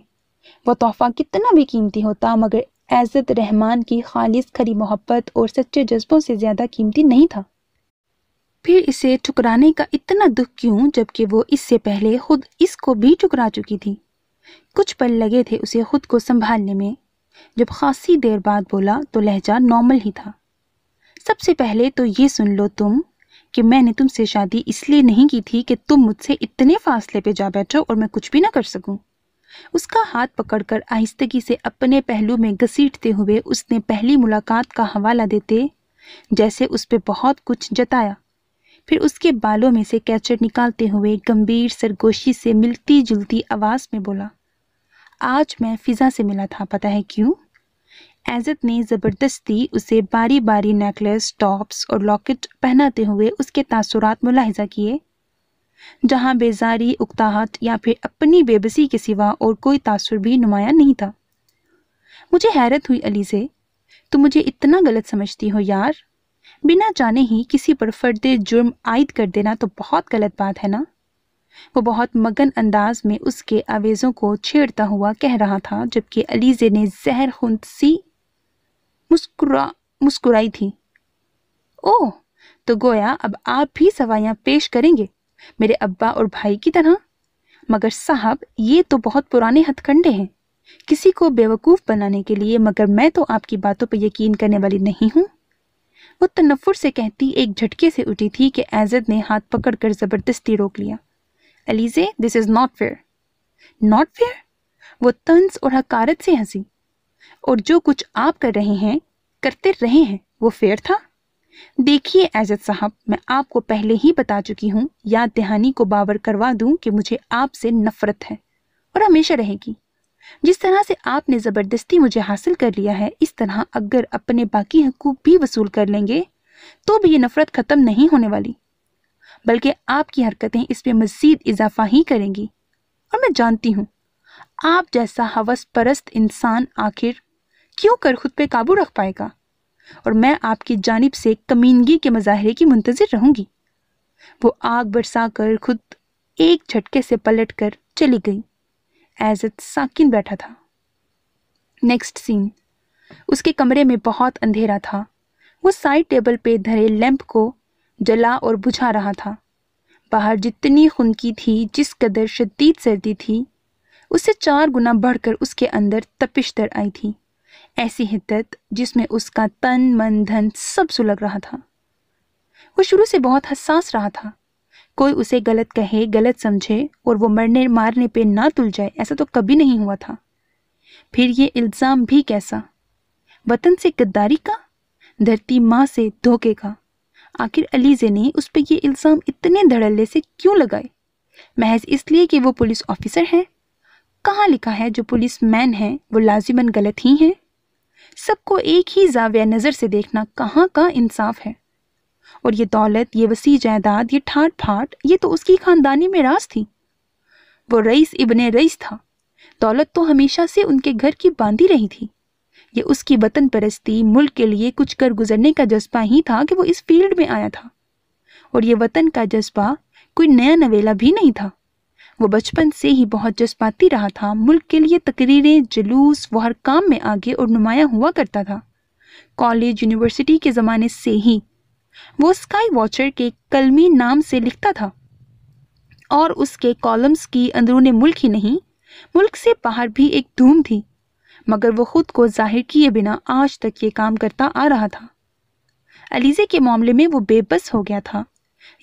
وہ تحفہ کتنا بھی قیمتی ہوتا مگر عزت رحمان کی خالص کھری محبت اور سچے جذبوں سے زیادہ قیمتی نہیں تھا۔ پھر اسے ٹھکرانے کا اتنا دکھ کیوں جبکہ وہ اس سے پہلے خود اس کو بھی ٹھکرا چکی تھی؟ کچھ پل لگے تھے اسے خود کو سنبھالنے میں۔ جب خاصی دیر بعد بولا تو لہجہ نارمل ہی تھا۔ سب سے پہلے تو یہ سن لو تم کہ میں نے تم سے شادی اس لیے نہیں کی تھی کہ تم مجھ سے اتنے فاصلے پہ جا بیٹھو اور میں کچھ بھی نہ کر سکوں۔ اس کا ہاتھ پکڑ کر آہستگی سے اپنے پہلو میں گھسیٹتے ہوئے اس نے پہلی ملاقات کا حوالہ دیتے جیسے اس پہ بہت کچھ جتایا، پھر اس کے بالوں میں سے کیچڑ نکالتے ہوئے گمبھیر سرگوشی سے ملتی جلتی آواز میں بولا، آج میں فضا سے ملا تھا، پتہ ہے کیوں؟ عزت نے زبردستی اسے باری باری نیکلس، ٹاپس اور لاکٹ پہناتے ہوئے اس کے تاثرات ملاحظہ کیے، جہاں بیزاری، اکتاہٹ یا پھر اپنی بے بسی کے سوا اور کوئی تاثر بھی نمایاں نہیں تھا۔ مجھے حیرت ہوئی علیزے، تم مجھے اتنا غلط سمجھتی ہو یار، بنا جانے ہی کسی پر فرد جرم عائد کر دینا تو بہت غلط بات ہے نا؟ وہ بہت مگن انداز میں اس کے آویزوں کو چھیڑتا ہوا کہہ رہا تھا جبکہ علیزے نے زہر خوند سی مسکرائی تھی۔ اوہ، تو گویا اب آپ بھی سوائیاں پیش کریں گے میرے ابا اور بھائی کی طرح؟ مگر صاحب یہ تو بہت پرانے ہتھ کنڈے ہیں کسی کو بیوقوف بنانے کے لیے، مگر میں تو آپ کی باتوں پہ یقین کرنے والی نہیں ہوں۔ وہ تنفر سے کہتی ایک جھٹکے سے اٹھی تھی کہ عزت نے ہاتھ پکڑ کر زبردستی روک لیا۔ Alizeh, this is not fair. Not fair? وہ طنز اور حقارت سے ہنسی۔ اور جو کچھ آپ کر رہے ہیں، کرتے رہے ہیں، وہ فیئر تھا؟ دیکھیے عزت صاحب، میں آپ کو پہلے ہی بتا چکی ہوں، یاد دہانی کو باور کروا دوں کہ مجھے آپ سے نفرت ہے اور ہمیشہ رہے گی۔ جس طرح سے آپ نے زبردستی مجھے حاصل کر لیا ہے، اس طرح اگر اپنے باقی حقوق بھی وصول کر لیں گے تو بھی یہ نفرت ختم نہیں ہونے والی، بلکہ آپ کی حرکتیں اس میں مزید اضافہ ہی کریں گی۔ اور میں جانتی ہوں آپ جیسا ہوس پرست انسان آخر کیوں کر خود پہ قابو رکھ پائے گا، اور میں آپ کی جانب سے کمینگی کے مظاہرے کی منتظر رہوں گی۔ وہ آگ برسا کر خود ایک جھٹکے سے پلٹ کر چلی گئی۔ عزت ساکن بیٹھا تھا۔ نیکسٹ سین، اس کے کمرے میں بہت اندھیرا تھا۔ وہ سائڈ ٹیبل پہ دھرے لیمپ کو جلا اور بجھا رہا تھا۔ باہر جتنی خنکی تھی، جس قدر شدید سردی تھی، اس سے 4 گنا بڑھ کر اس کے اندر تپش در آئی تھی، ایسی حدت جس میں اس کا تن من دھن سب سلگ رہا تھا۔ وہ شروع سے بہت حساس رہا تھا، کوئی اسے غلط کہے، غلط سمجھے اور وہ مرنے مارنے پہ نہ تل جائے، ایسا تو کبھی نہیں ہوا تھا۔ پھر یہ الزام بھی کیسا؟ وطن سے غداری کا، دھرتی ماں سے دھوکے کا۔ آخر علیزے نے اس پہ یہ الزام اتنے دھڑلے سے کیوں لگائے؟ محض اس لیے کہ وہ پولیس آفیسر ہے؟ کہاں لکھا ہے جو پولیس مین ہیں وہ لازماً غلط ہی ہیں؟ سب کو ایک ہی زاویہ نظر سے دیکھنا کہاں کا انصاف ہے؟ اور یہ دولت، یہ وسیع جائیداد، یہ ٹھاٹ پھاٹ، یہ تو اس کی خاندانی میراث تھی۔ وہ رئیس ابن رئیس تھا، دولت تو ہمیشہ سے ان کے گھر کی باندھی رہی تھی۔ یہ اس کی وطن پرستی، ملک کے لیے کچھ کر گزرنے کا جذبہ ہی تھا کہ وہ اس فیلڈ میں آیا تھا، اور یہ وطن کا جذبہ کوئی نیا نویلا بھی نہیں تھا۔ وہ بچپن سے ہی بہت جذباتی رہا تھا، ملک کے لیے تقریریں، جلوس، وہ ہر کام میں آگے اور نمایاں ہوا کرتا تھا۔ کالج، یونیورسٹی کے زمانے سے ہی وہ اسکائی واچر کے کلمی نام سے لکھتا تھا، اور اس کے کالمز کی اندرون ملک ہی نہیں، ملک سے باہر بھی ایک دھوم تھی، مگر وہ خود کو ظاہر کیے بنا آج تک یہ کام کرتا آ رہا تھا۔ علیزے کے معاملے میں وہ بے بس ہو گیا تھا۔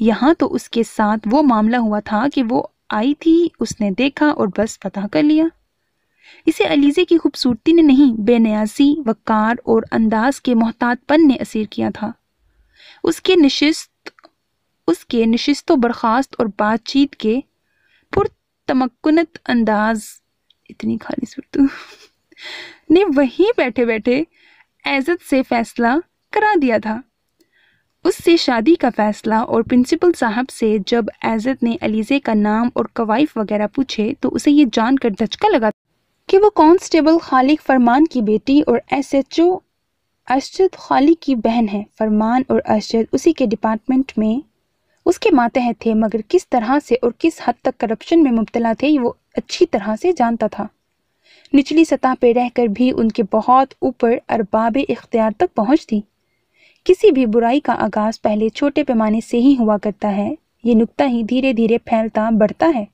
یہاں تو اس کے ساتھ وہ معاملہ ہوا تھا کہ وہ آئی تھی، اس نے دیکھا اور بس فتح کر لیا۔ اسے علیزے کی خوبصورتی نے نہیں، بے نیازی، وقار اور انداز کے محتاط پن نے اسیر کیا تھا۔ اس کے نشست و برخاست اور بات چیت کے پرتمکنت انداز اتنی خالص اردو نے وہیں بیٹھے بیٹھے عزت سے فیصلہ کرا دیا تھا. اس سے شادی کا فیصلہ اور پرنسپل صاحب سے جب عزت نے علیزے کا نام اور کوائف وغیرہ پوچھے تو اسے یہ جان کر دھچکا لگا کہ وہ کانسٹیبل خالق فرمان کی بیٹی اور ایس ایچ او ارشد خالق کی بہن ہے. فرمان اور ارشد اسی کے ڈپارٹمنٹ میں اس کے ماتحت تھے، مگر کس طرح سے اور کس حد تک کرپشن میں مبتلا تھے وہ اچھی طرح سے جانتا تھا. نچلی سطح پہ رہ کر بھی ان کے بہت اوپر ارباب اختیار تک پہنچ تھی. کسی بھی برائی کا آغاز پہلے چھوٹے پیمانے سے ہی ہوا کرتا ہے. یہ نکتہ ہی دھیرے دھیرے پھیلتا بڑھتا ہے.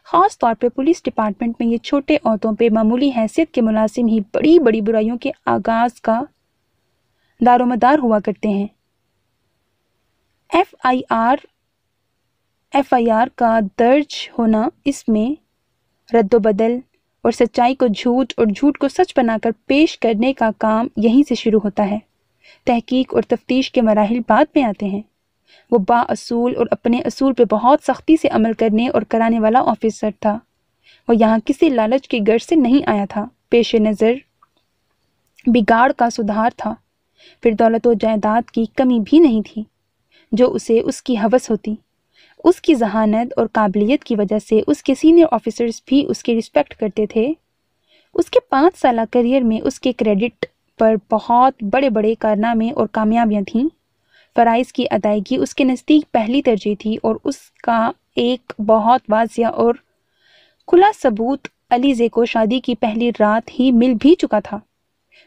خاص طور پہ پولیس ڈپارٹمنٹ میں یہ چھوٹے عہدوں پہ معمولی حیثیت کے ملازم ہی بڑی بڑی برائیوں کے آغاز کا دار و مدار ہوا کرتے ہیں. ایف آئی آر کا درج ہونا، اس میں رد و بدل اور سچائی کو جھوٹ اور جھوٹ کو سچ بنا کر پیش کرنے کا کام یہیں سے شروع ہوتا ہے. تحقیق اور تفتیش کے مراحل بعد میں آتے ہیں. وہ با اصول اور اپنے اصول پہ بہت سختی سے عمل کرنے اور کرانے والا آفیسر تھا. وہ یہاں کسی لالچ کی غرض سے نہیں آیا تھا. پیش نظر بگاڑ کا سدھار تھا. پھر دولت و جائیداد کی کمی بھی نہیں تھی جو اسے اس کی ہوس ہوتی. اس کی ذہانت اور قابلیت کی وجہ سے اس کے سینئر آفیسرز بھی اس کی رسپیکٹ کرتے تھے. اس کے 5 سالہ کریئر میں اس کے کریڈٹ پر بہت بڑے بڑے کارنامے اور کامیابیاں تھیں. فرائض کی ادائیگی اس کے نزدیک پہلی ترجیح تھی اور اس کا ایک بہت واضح اور کھلا ثبوت علیزے کو شادی کی پہلی رات ہی مل بھی چکا تھا،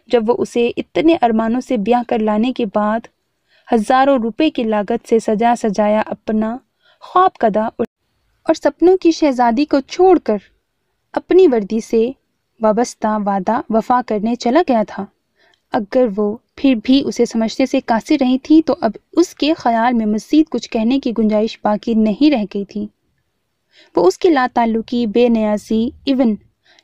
جب وہ اسے اتنے ارمانوں سے بیاہ کر لانے کے بعد ہزاروں روپے کی لاگت سے سجا سجایا اپنا خواب کدہ اور سپنوں کی شہزادی کو چھوڑ کر اپنی وردی سے وابستہ وعدہ وفا کرنے چلا گیا تھا. اگر وہ پھر بھی اسے سمجھنے سے قاصر رہی تھی تو اب اس کے خیال میں مزید کچھ کہنے کی گنجائش باقی نہیں رہ گئی تھی. وہ اس کی لا تعلقی، بے نیازی، ایون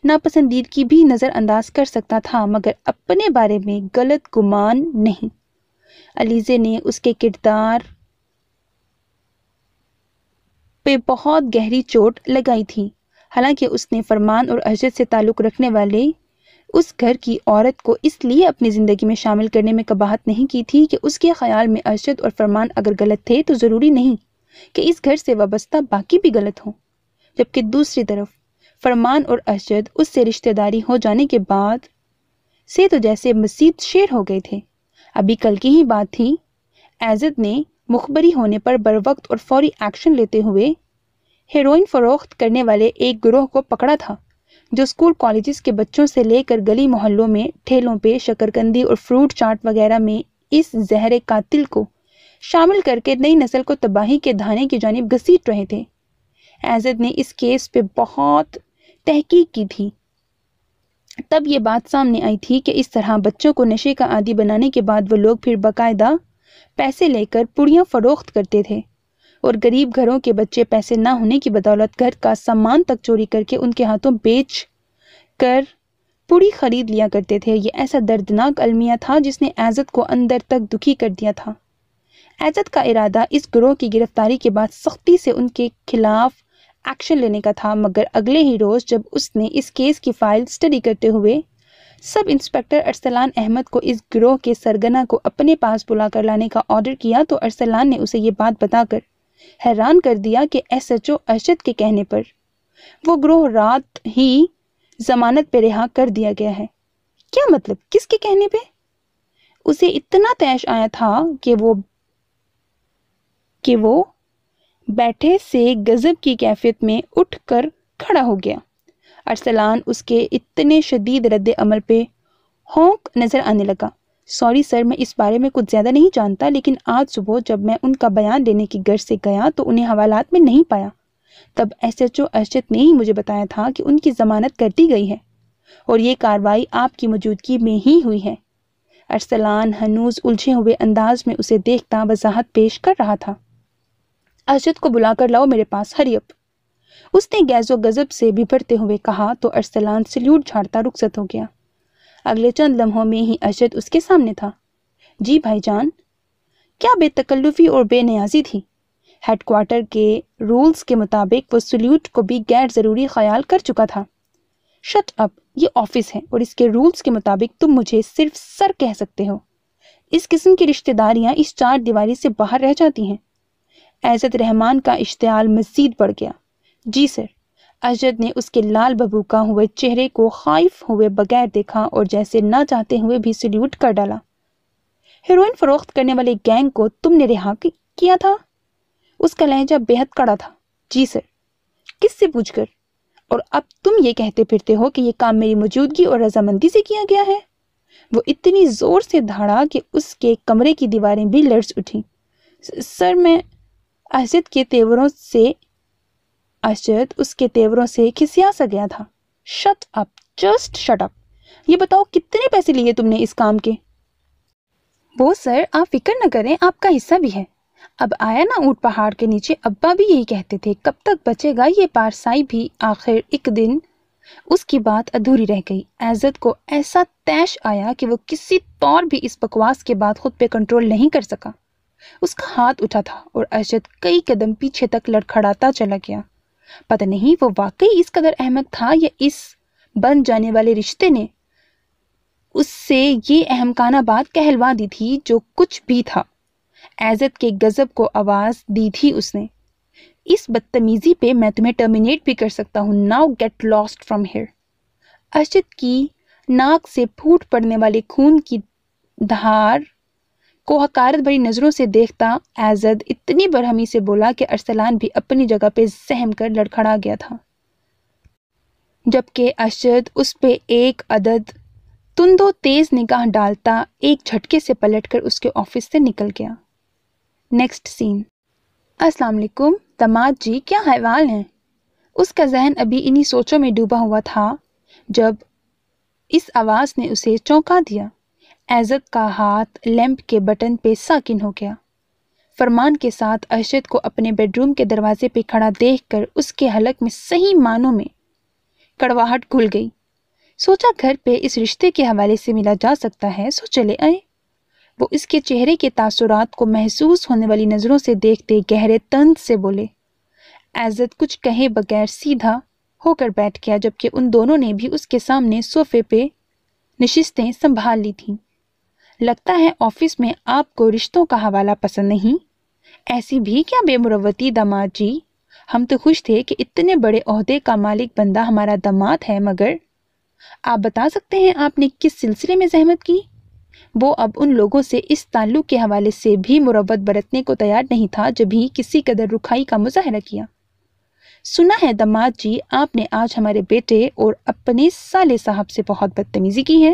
ناپسندیدگی بھی نظر انداز کر سکتا تھا، مگر اپنے بارے میں غلط گمان نہیں. علیزے نے اس کے کردار پہ بہت گہری چوٹ لگائی تھی. حالانکہ اس نے فرمان اور ارشد سے تعلق رکھنے والے اس گھر کی عورت کو اس لیے اپنی زندگی میں شامل کرنے میں قباحت نہیں کی تھی کہ اس کے خیال میں ارشد اور فرمان اگر غلط تھے تو ضروری نہیں کہ اس گھر سے وابستہ باقی بھی غلط ہوں. جبکہ دوسری طرف فرمان اور ارشد اس سے رشتہ داری ہو جانے کے بعد سے تو جیسے مزید شیر ہو گئے تھے. ابھی کل کی ہی بات تھی. عزت نے مخبری ہونے پر بروقت اور فوری ایکشن لیتے ہوئے ہیروئن فروخت کرنے والے ایک گروہ کو پکڑا تھا جو اسکول کالجز کے بچوں سے لے کر گلی محلوں میں ٹھیلوں پہ شکرکندی اور فروٹ چاٹ وغیرہ میں اس زہر قاتل کو شامل کر کے نئی نسل کو تباہی کے دھانے کی جانب گھسیٹ رہے تھے. عزت نے اس کیس پہ بہت تحقیق کی تھی. تب یہ بات سامنے آئی تھی کہ اس طرح بچوں کو نشے کا عادی بنانے کے بعد وہ لوگ پھر باقاعدہ پیسے لے کر پڑیاں فروخت کرتے تھے اور غریب گھروں کے بچے پیسے نہ ہونے کی بدولت گھر کا سامان تک چوری کر کے ان کے ہاتھوں بیچ کر پڑی خرید لیا کرتے تھے. یہ ایسا دردناک المیہ تھا جس نے عزت کو اندر تک دکھی کر دیا تھا. عزت کا ارادہ اس گروہ کی گرفتاری کے بعد سختی سے ان کے خلاف ایکشن لینے کا تھا، مگر اگلے ہی روز جب اس نے اس کیس کی فائل سٹڈی کرتے ہوئے سب انسپکٹر ارسلان احمد کو اس گروہ کے سرگنا کو اپنے پاس بلا کر لانے کا آرڈر کیا تو ارسلان نے اسے یہ بات بتا کر حیران کر دیا کہ ایس ایچ او ارشد کے کہنے پر وہ گروہ رات ہی ضمانت پہ رہا کر دیا گیا ہے. کیا مطلب؟ کس کے کہنے پہ؟ اسے اتنا طیش آیا تھا کہ وہ بیٹھے سے غضب کی کیفیت میں اٹھ کر کھڑا ہو گیا. ارسلان اس کے اتنے شدید رد عمل پہ ہونک نظر آنے لگا. سوری سر، میں اس بارے میں کچھ زیادہ نہیں جانتا، لیکن آج صبح جب میں ان کا بیان لینے کی غرض سے گیا تو انہیں حوالات میں نہیں پایا. تب ایس ایچ او ارشد نے ہی مجھے بتایا تھا کہ ان کی ضمانت کر دی گئی ہے اور یہ کارروائی آپ کی موجودگی میں ہی ہوئی ہے. ارسلان ہنوز الجھے ہوئے انداز میں اسے دیکھتا وضاحت پیش کر رہا تھا. ارشد کو بلا کر لاؤ میرے پاس، ہری اپ، اس نے غیظ و غضب سے بھرتے ہوئے کہا تو ارسلان سلیوٹ جھاڑتا رخصت ہو گیا. اگلے چند لمحوں میں ہی ارشد اس کے سامنے تھا. جی بھائی جان. کیا بے تکلفی اور بے نیازی تھی۔ ہیڈ کوارٹر کے رولز کے مطابق وہ سلیوٹ کو بھی غیر ضروری خیال کر چکا تھا۔ شٹ اپ، یہ آفس ہے اور اس کے رولز کے مطابق تم مجھے صرف سر کہہ سکتے ہو۔ اس قسم کی رشتہ داریاں اس چار دیواری سے باہر رہ جاتی ہیں۔ عزت رحمان کا اشتعال مزید بڑھ گیا۔ جی سر۔ اشجد نے اس کے لال بھبوکا ہوئے چہرے کو خائف ہوئے بغیر دیکھا اور جیسے نہ چاہتے ہوئے بھی سلیوٹ کر ڈالا۔ ہیروئن فروخت کرنے والے گینگ کو تم نے رہا کیا تھا؟ اس کا لہجہ بے حد کڑا تھا۔ جی سر۔ کس سے پوچھ کر؟ اور اب تم یہ کہتے پھرتے ہو کہ یہ کام میری موجودگی اور رضامندی سے کیا گیا ہے؟ وہ اتنی زور سے دھاڑا کہ اس کے کمرے کی دیواریں بھی لرز اٹھیں۔ سر میں اشجد اس کے تیوروں سے کھسیا سا گیا تھا۔ Shut up, just shut up. یہ بتاؤ کتنے پیسے لیے تم نے اس کام کے؟ وہ سر آپ فکر نہ کریں، آپ کا حصہ بھی ہے۔ اب آیا نا اونٹ پہاڑ کے نیچے، ابا بھی یہی کہتے تھے، کب تک بچے گا یہ پارسائی بھی۔ آخر ایک دن اس کی بات ادھوری رہ گئی۔ عزت کو ایسا طیش آیا کہ وہ کسی طور بھی اس بکواس کے بعد خود پہ کنٹرول نہیں کر سکا۔ اس کا ہاتھ اٹھا تھا اور اشجد کئی قدم پیچھے تک لڑکھڑاتا چلا گیا۔ پتہ نہیں وہ واقعی اس قدر احمق تھا یا اس بن جانے والے رشتے نے اس سے یہ احمقانہ بات کہلوا دی تھی۔ جو کچھ بھی تھا، عزت کے غضب کو آواز دی تھی اس نے۔ اس بدتمیزی پہ میں تمہیں ٹرمینیٹ بھی کر سکتا ہوں۔ Now get lost from here. Ashjad کی ناک سے پھوٹ پڑنے والے خون کی دھار کو حقارت بھری نظروں سے دیکھتا عزت اتنی برہمی سے بولا کہ ارسلان بھی اپنی جگہ پہ سہم کر لڑکھڑا گیا تھا، جبکہ اشجد اس پہ ایک عدد تند و تیز نگاہ ڈالتا ایک جھٹکے سے پلٹ کر اس کے آفس سے نکل گیا۔ نیکسٹ سین۔ السلام علیکم داماد جی، کیا احوال ہیں؟ اس کا ذہن ابھی انہی سوچوں میں ڈوبا ہوا تھا جب اس آواز نے اسے چونکا دیا۔ عزت کا ہاتھ لیمپ کے بٹن پہ ساکن ہو گیا۔ فرمان کے ساتھ اشجد کو اپنے بیڈ روم کے دروازے پہ کھڑا دیکھ کر اس کے حلق میں صحیح معنوں میں کڑواہٹ گھل گئی۔ سوچا گھر پہ اس رشتے کے حوالے سے ملا جا سکتا ہے، سو چلے آئے۔ وہ اس کے چہرے کے تاثرات کو محسوس ہونے والی نظروں سے دیکھتے گہرے طنز سے بولے۔ عزت کچھ کہے بغیر سیدھا ہو کر بیٹھ گیا، جبکہ ان دونوں نے بھی اس کے سامنے صوفے پہ نشستیں سنبھال لی تھیں۔ لگتا ہے آفس میں آپ کو رشتوں کا حوالہ پسند نہیں؟ ایسی بھی کیا بے مروتی داماد جی، ہم تو خوش تھے کہ اتنے بڑے عہدے کا مالک بندہ ہمارا داماد ہے، مگر آپ بتا سکتے ہیں آپ نے کس سلسلے میں زحمت کی؟ وہ اب ان لوگوں سے اس تعلق کے حوالے سے بھی مروت برتنے کو تیار نہیں تھا جب ہی کسی قدر رکھائی کا مظاہرہ کیا۔ سنا ہے داماد جی آپ نے آج ہمارے بیٹے اور اپنے سالے صاحب سے بہت بدتمیزی کی ہے،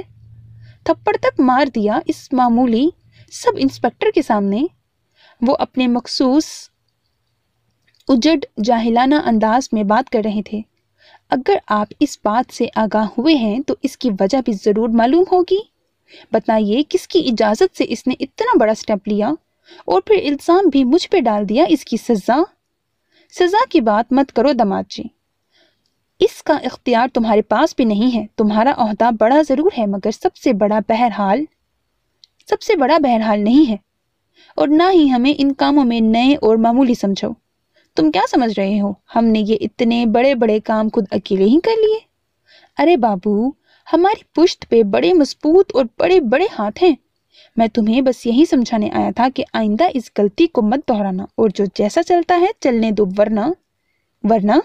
تھپڑ تک مار دیا اس معمولی سب انسپکٹر کے سامنے۔ وہ اپنے مخصوص اجڑ جاہلانہ انداز میں بات کر رہے تھے۔ اگر آپ اس بات سے آگاہ ہوئے ہیں تو اس کی وجہ بھی ضرور معلوم ہوگی۔ بتائیے کس کی اجازت سے اس نے اتنا بڑا سٹیپ لیا اور پھر الزام بھی مجھ پہ ڈال دیا۔ اس کی سزا کی بات مت کرو داماد جی، اس کا اختیار تمہارے پاس بھی نہیں ہے۔ تمہارا عہدہ بڑا ضرور ہے مگر سب سے بڑا بہرحال نہیں ہے، اور نہ ہی ہمیں ان کاموں میں نئے اور معمولی سمجھو۔ تم کیا سمجھ رہے ہو ہم نے یہ اتنے بڑے بڑے کام خود اکیلے ہی کر لیے؟ ارے بابو، ہماری پشت پہ بڑے مضبوط اور بڑے بڑے ہاتھ ہیں۔ میں تمہیں بس یہی سمجھانے آیا تھا کہ آئندہ اس غلطی کو مت دہرانا، اور جو جیسا چلتا ہے چلنے دو، ورنہ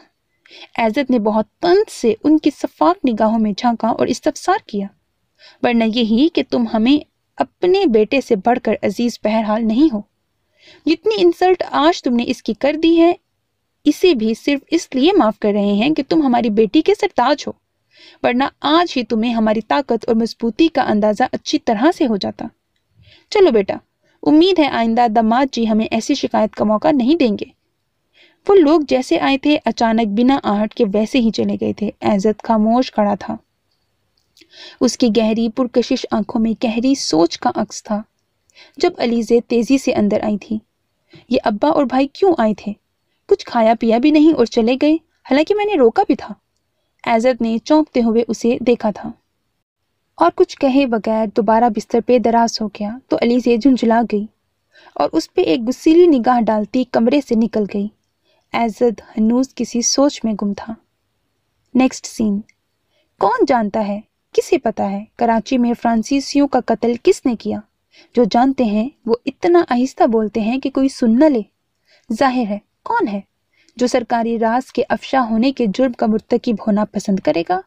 عزت نے بہت طنز سے ان کی شفاف نگاہوں میں جھانکا اور استفسار کیا۔ ورنہ یہی کہ تم ہمیں اپنے بیٹے سے بڑھ کر عزیز بہرحال نہیں ہو۔ جتنی انسلٹ آج تم نے اس کی کر دی ہے، اسے بھی صرف اس لیے معاف کر رہے ہیں کہ تم ہماری بیٹی کے سرتاج ہو، ورنہ آج ہی تمہیں ہماری طاقت اور مضبوطی کا اندازہ اچھی طرح سے ہو جاتا۔ چلو بیٹا، امید ہے آئندہ داماد جی ہمیں ایسی شکایت کا موقع نہیں دیں گے۔ وہ لوگ جیسے آئے تھے اچانک بنا آہٹ کے ویسے ہی چلے گئے تھے۔ عزت خاموش کھڑا تھا، اس کی گہری پرکشش آنکھوں میں گہری سوچ کا عکس تھا۔ جب علیزے تیزی سے اندر آئی تھی، یہ ابا اور بھائی کیوں آئے تھے؟ کچھ کھایا پیا بھی نہیں اور چلے گئے، حالانکہ میں نے روکا بھی تھا۔ عزت نے چونکتے ہوئے اسے دیکھا تھا اور کچھ کہے بغیر دوبارہ بستر پہ دراز ہو گیا تو علیزے جھنجھلا گئی۔ اور اس پہ ایک غصیلی نگاہ ڈالتی کمرے سے نکل گئی۔ عزت ہنوز کسی سوچ میں گم تھا۔ نیکسٹ سین۔ کون جانتا ہے، کسے پتا ہے کراچی میں فرانسیسیوں کا قتل کس نے کیا؟ جو جانتے ہیں وہ اتنا آہستہ بولتے ہیں کہ کوئی سن نہ لے۔ ظاہر ہے کون ہے جو سرکاری راز کے افشا ہونے کے جرم کا مرتکب ہونا پسند کرے گا؟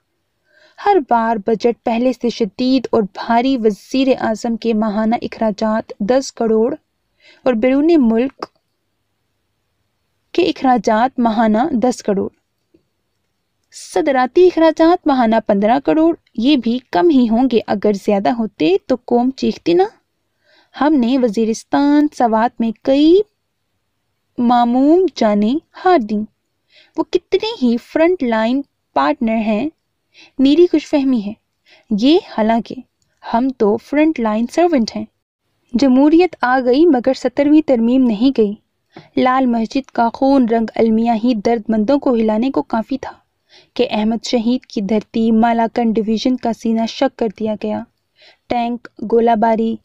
ہر بار بجٹ پہلے سے شدید اور بھاری، وزیر اعظم کے ماہانہ اخراجات 10 کروڑ اور بیرون ملک کے اخراجات ماہانہ 10 کروڑ، صدراتی اخراجات ماہانہ 15 کروڑ، یہ بھی کم ہی ہوں گے، اگر زیادہ ہوتے تو قوم چیختی نہ۔ ہم نے وزیرستان سوات میں کئی معموم جانیں ہار دیں، وہ کتنے ہی فرنٹ لائن پارٹنر ہیں، میری خوش فہمی ہے یہ، حالانکہ ہم تو فرنٹ لائن سرونٹ ہیں۔ جمہوریت آ گئی مگر 17ویں ترمیم نہیں گئی۔ لال مسجد کا خون رنگ المیہ ہی درد مندوں کو ہلانے کو کافی تھا کہ احمد شہید کی دھرتی مالاکنڈ ڈویژن کا سینہ شق کر دیا گیا۔ ٹینک، گولہ باری،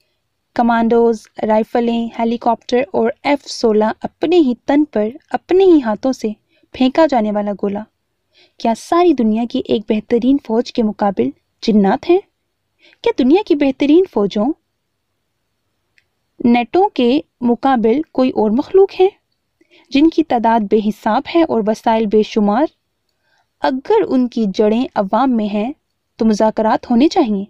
کمانڈوز، رائفلیں، ہیلی کاپٹر اور F-16 اپنے ہی تن پر اپنے ہی ہاتھوں سے پھینکا جانے والا گولہ، کیا ساری دنیا کی ایک بہترین فوج کے مقابل جنات ہیں؟ کیا دنیا کی بہترین فوجوں نیٹو کے مقابل کوئی اور مخلوق ہے جن کی تعداد بے حساب ہے اور وسائل بے شمار؟ اگر ان کی جڑیں عوام میں ہیں تو مذاکرات ہونے چاہیے،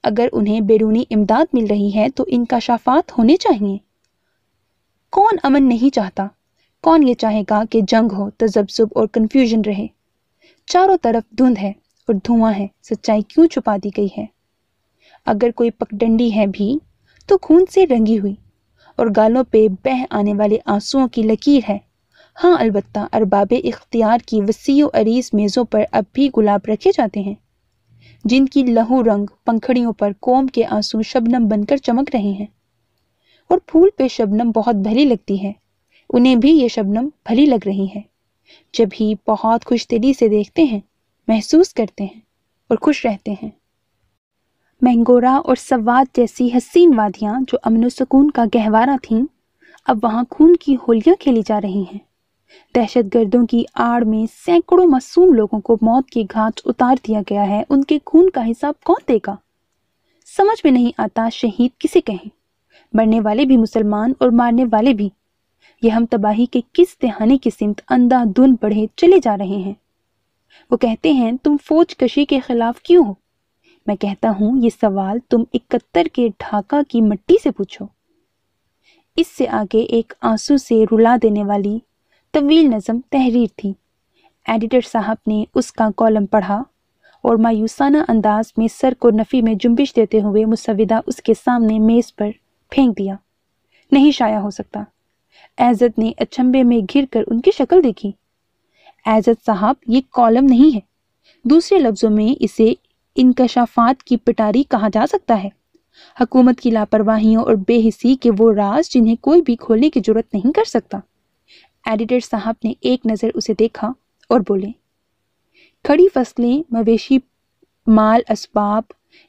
اگر انہیں بیرونی امداد مل رہی ہے تو انکشافات ہونے چاہیے۔ کون امن نہیں چاہتا؟ کون یہ چاہے گا کہ جنگ ہو، تذبذب اور کنفیوژن رہے؟ چاروں طرف دھند ہے اور دھواں ہے، سچائی کیوں چھپا دی گئی ہے؟ اگر کوئی پگڈنڈی ہے بھی تو خون سے رنگی ہوئی اور گالوں پہ بہہ آنے والے آنسوؤں کی لکیر ہے۔ ہاں البتہ ارباب اختیار کی وسیع و عریض میزوں پر اب بھی گلاب رکھے جاتے ہیں جن کی لہو رنگ پنکھڑیوں پر قوم کے آنسو شبنم بن کر چمک رہے ہیں، اور پھول پہ شبنم بہت بھلی لگتی ہے، انہیں بھی یہ شبنم بھلی لگ رہی ہے، جب ہی بہت خوش دلی سے دیکھتے ہیں، محسوس کرتے ہیں اور خوش رہتے ہیں۔ مینگورہ اور سوات جیسی حسین وادیاں جو امن و سکون کا گہوارہ تھیں، اب وہاں خون کی ہولیاں کھیلی جا رہی ہیں۔ دہشت گردوں کی آڑ میں سینکڑوں معصوم لوگوں کو موت کی گھاٹ اتار دیا گیا ہے، ان کے خون کا حساب کون دے گا؟ سمجھ میں نہیں آتا شہید کسے کہیں، مرنے والے بھی مسلمان اور مارنے والے بھی۔ یہ ہم تباہی کے کس دہانے کی سمت اندھا دھند بڑھے چلے جا رہے ہیں؟ وہ کہتے ہیں تم فوج کشی کے خلاف کیوں ہو؟ میں کہتا ہوں یہ سوال تم 71 کے ڈھاکہ کی مٹی سے پوچھو۔ اس سے آگے ایک آنسو سے رلا دینے والی طویل نظم تحریر تھی۔ ایڈیٹر صاحب نے اس کا کالم پڑھا اور مایوسانہ انداز میں سر کو نفی میں جنبش دیتے ہوئے مسودہ اس کے سامنے میز پر پھینک دیا۔ نہیں شائع ہو سکتا۔ عزت نے اچنبے میں گھر کر ان کی شکل دیکھی۔ عزت صاحب یہ کالم نہیں ہے، دوسرے لفظوں میں اسے انکشافات کی پٹاری کہا جا سکتا ہے، حکومت کی لاپرواہیوں اور بے حسی کے وہ راز جنہیں کوئی بھی کھولنے کی جرات نہیں کر سکتا۔ ایڈیٹر صاحب نے ایک نظر اسے دیکھا اور بولے، کھڑی فصلیں، مویشی، مال اسباب،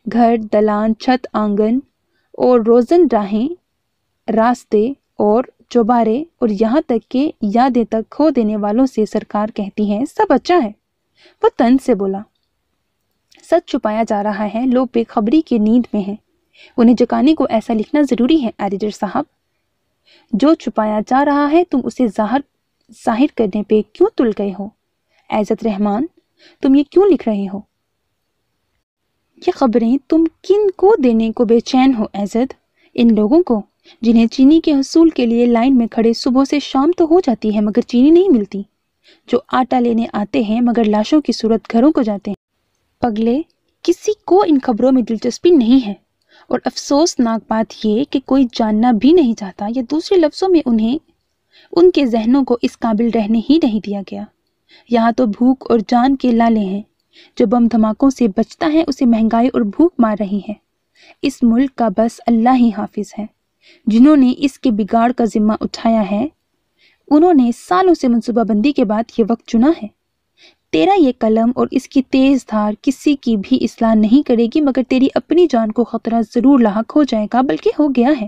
گھر، دلان، چھت، آنگن اور روزن راہیں، راستے اور چوبارے اور یہاں تک کہ یادیں تک کھو دینے والوں سے سرکار کہتی ہے سب اچھا ہے۔ وہ طنز سے بولا، سچ چھپایا جا رہا ہے، لوگ بے خبری کی نیند میں ہیں، انہیں جگانے کو ایسا لکھنا ضروری ہے۔ ایڈیٹر صاحب، جو چھپایا جا رہا ہے تم اسے ظاہر کرنے پہ کیوں تل گئے ہو؟ عزت رحمان، تم یہ کیوں لکھ رہے ہو؟ یہ خبریں تم کن کو دینے کو بے چین ہو عزت؟ ان لوگوں کو جنہیں چینی کے حصول کے لیے لائن میں کھڑے صبح سے شام تو ہو جاتی ہے مگر چینی نہیں ملتی، جو آٹا لینے آتے ہیں مگر لاشوں کی صورت گھروں کو جاتے ہیں۔ پگلے، کسی کو ان خبروں میں دلچسپی نہیں ہے، اور افسوسناک بات یہ کہ کوئی جاننا بھی نہیں چاہتا، یا دوسرے لفظوں میں انہیں ان کے ذہنوں کو اس قابل رہنے ہی نہیں دیا گیا۔ یہاں تو بھوک اور جان کے لالے ہیں، جو بم دھماکوں سے بچتا ہے اسے مہنگائی اور بھوک مار رہی ہے۔ اس ملک کا بس اللہ ہی حافظ ہے۔ جنہوں نے اس کے بگاڑ کا ذمہ اٹھایا ہے انہوں نے سالوں سے منصوبہ بندی کے بعد یہ وقت چنا ہے۔ تیرا یہ قلم اور اس کی تیز دھار کسی کی بھی اصلاح نہیں کرے گی، مگر تیری اپنی جان کو خطرہ ضرور لاحق ہو جائے گا، بلکہ ہو گیا ہے۔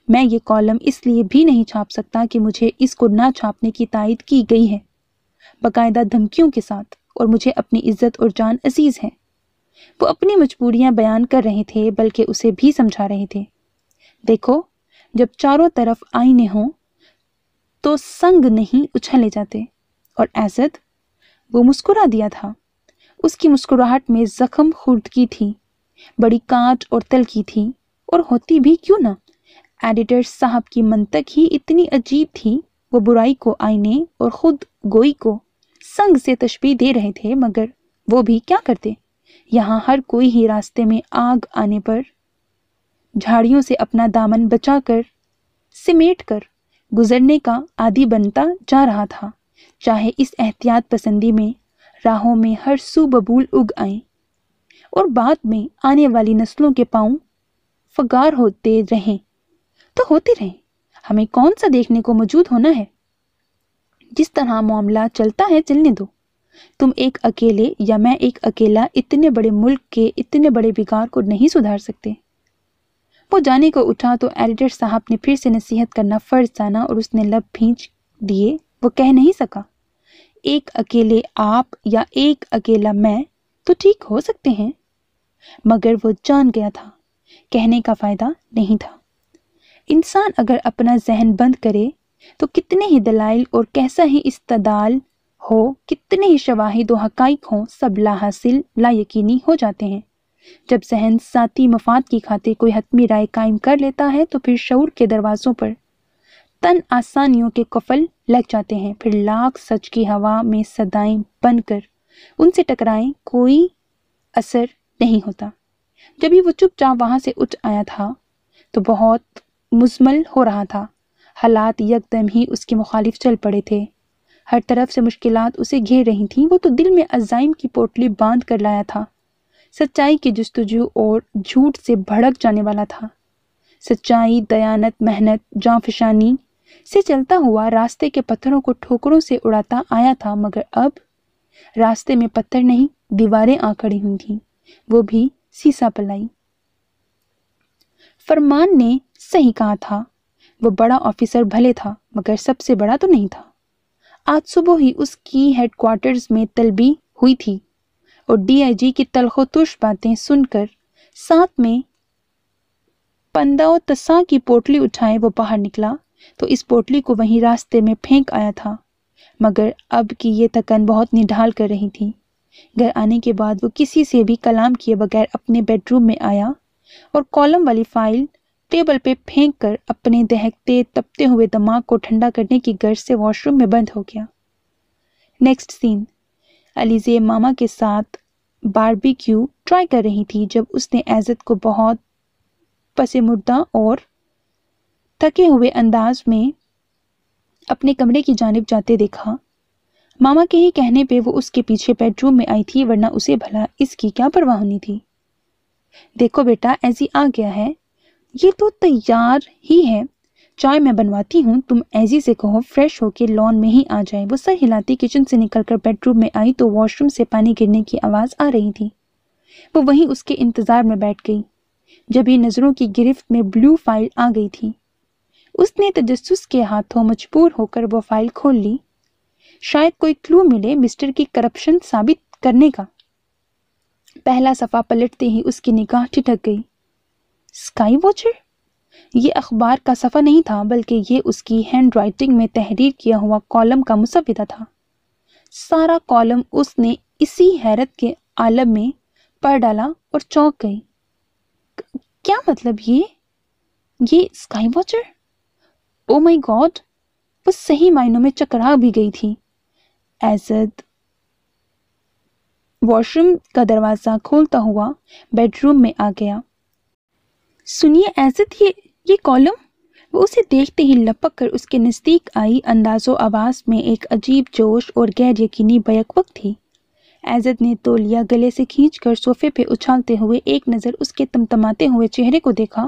میں یہ کالم اس لیے بھی نہیں چھاپ سکتا کہ مجھے اس کو نہ چھاپنے کی تائید کی گئی ہے، باقاعدہ دھمکیوں کے ساتھ، اور مجھے اپنی عزت اور جان عزیز ہے۔ وہ اپنی مجبوریاں بیان کر رہے تھے بلکہ اسے بھی سمجھا رہے تھے۔ دیکھو، جب چاروں طرف آئینے ہوں تو سنگ نہیں اچھلے جاتے۔ اور ایزد، وہ مسکرا دیا تھا۔ اس کی مسکراہٹ میں زخم خوردگی تھی، بڑی کانٹ اور تلخی تھی، اور ہوتی بھی کیوں نہ۔ ایڈیٹر صاحب کی منطق ہی اتنی عجیب تھی۔ وہ برائی کو آئینے اور خود گوئی کو سنگ سے تشبیہ دے رہے تھے، مگر وہ بھی کیا کرتے؟ یہاں ہر کوئی ہی راستے میں آگ آنے پر جھاڑیوں سے اپنا دامن بچا کر سمیٹ کر گزرنے کا عادی بنتا جا رہا تھا، چاہے اس احتیاط پسندی میں راہوں میں ہر سو ببول اگ آئیں اور بعد میں آنے والی نسلوں کے پاؤں فگار ہوتے رہیں تو ہوتے رہیں، ہمیں کون سا دیکھنے کو موجود ہونا ہے؟ جس طرح معاملہ چلتا ہے چلنے دو۔ تم ایک اکیلے یا میں ایک اکیلا اتنے بڑے ملک کے اتنے بڑے بگاڑ کو نہیں سدھار سکتے۔ وہ جانے کو اٹھا تو ایڈیٹر صاحب نے پھر سے نصیحت کرنا فرض جانا اور اس نے لب بھینچ دیے۔ وہ کہہ نہیں سکا، ایک اکیلے آپ یا ایک اکیلا میں تو ٹھیک ہو سکتے ہیں، مگر وہ جان گیا تھا کہنے کا فائدہ نہیں تھا۔ انسان اگر اپنا ذہن بند کرے تو کتنے ہی دلائل اور کیسا ہی استدلال ہو، کتنے ہی شواہد و حقائق ہوں، سب لا حاصل لا یقینی ہو جاتے ہیں۔ جب ذہن ذاتی مفاد کی خاطر کوئی حتمی رائے قائم کر لیتا ہے تو پھر شعور کے دروازوں پر تن آسانیوں کے قفل لگ جاتے ہیں، پھر لاکھ سچ کی ہوا میں صدائیں بن کر ان سے ٹکرائیں، کوئی اثر نہیں ہوتا۔ جبھی وہ چپ چاپ وہاں سے اٹھ آیا تھا تو بہت مزمل ہو رہا تھا۔ حالات یکدم ہی اس کے مخالف چل پڑے تھے، ہر طرف سے مشکلات اسے گھیر رہی تھیں۔ وہ تو دل میں عزائم کی پوٹلی باندھ کر لایا تھا، سچائی کی جستجو اور جھوٹ سے بھڑک جانے والا تھا۔ سچائی، دیانت، محنت، جاں فشانی سے چلتا ہوا راستے کے پتھروں کو ٹھوکروں سے اڑاتا آیا تھا، مگر اب راستے میں پتھر نہیں، دیواریں آ کھڑی ہوئی تھیں، وہ بھی سیسا پلائی۔ فرمان نے صحیح کہا تھا، وہ بڑا آفیسر بھلے تھا مگر سب سے بڑا تو نہیں تھا۔ آج صبح ہی اس کی ہیڈ کوارٹرز میں طلبی ہوئی تھی اور ڈی آئی جی کی تلخ و ترش باتیں سن کر ساتھ میں پندہ و تسا کی پوٹلی اٹھائے وہ باہر نکلا تو اس پوٹلی کو وہیں راستے میں پھینک آیا تھا، مگر اب کی یہ تکن بہت نڈھال کر رہی تھی۔ گھر آنے کے بعد وہ کسی سے بھی کلام کیے بغیر اپنے بیڈ روم میں آیا اور کالم والی فائل ٹیبل پہ پھینک کر اپنے دہکتے تپتے ہوئے دماغ کو ٹھنڈا کرنے کی غرض سے واش روم میں بند ہو گیا۔ نیکسٹ سین، علیزے ماما کے ساتھ باربیکیو ٹرائی کر رہی تھی جب اس نے عزت کو بہت پس مردہ اور تھکے ہوئے انداز میں اپنے کمرے کی جانب جاتے دیکھا۔ ماما کے ہی کہنے پہ وہ اس کے پیچھے بیڈ روم میں آئی تھی، ورنہ اسے بھلا اس کی کیا پرواہ ہونی تھی۔ دیکھو بیٹا، ایزی آ گیا ہے، یہ تو تیار ہی ہے، چائے میں بنواتی ہوں، تم ایزی سے کہو فریش ہو کے لان میں ہی آ جائے۔ وہ سر ہلاتی کچن سے نکل کر بیڈ روم میں آئی تو واش روم سے پانی گرنے کی آواز آ رہی تھی۔ وہ وہیں اس کے انتظار میں بیٹھ گئی۔ جبھی نظروں کی گرفت میں بلو فائل آ گئی تھی، اس نے تجسس کے ہاتھوں مجبور ہو کر وہ فائل کھول لی، شاید کوئی کلو ملے مسٹر کی کرپشن ثابت کرنے کا۔ پہلا صفحہ پلٹتے ہی اس کی نگاہ ٹھٹک گئی۔ Sky watcher? یہ اخبار کا صفحہ نہیں تھا، بلکہ یہ اس کی ہینڈ رائٹنگ میں تحریر کیا ہوا کالم کا مسودہ تھا۔ سارا کالم اس نے اسی حیرت کے عالم میں پڑھ ڈالا اور چونک گئی۔ کیا مطلب یہ اسکائی واچر؟ او مائی گاڈ! وہ صحیح معنوں میں چکرا بھی گئی تھی۔ عزت واش روم کا دروازہ کھولتا ہوا بیڈ روم میں آ گیا۔ سنیے عزت، یہ کالم؟ وہ اسے دیکھتے ہی لپک کر اس کے نزدیک آئی، انداز و آواز میں ایک عجیب جوش اور غیر یقینی بیک وقت تھی۔ عزت نے تولیہ گلے سے کھینچ کر صوفے پہ اچھالتے ہوئے ایک نظر اس کے تمتماتے ہوئے چہرے کو دیکھا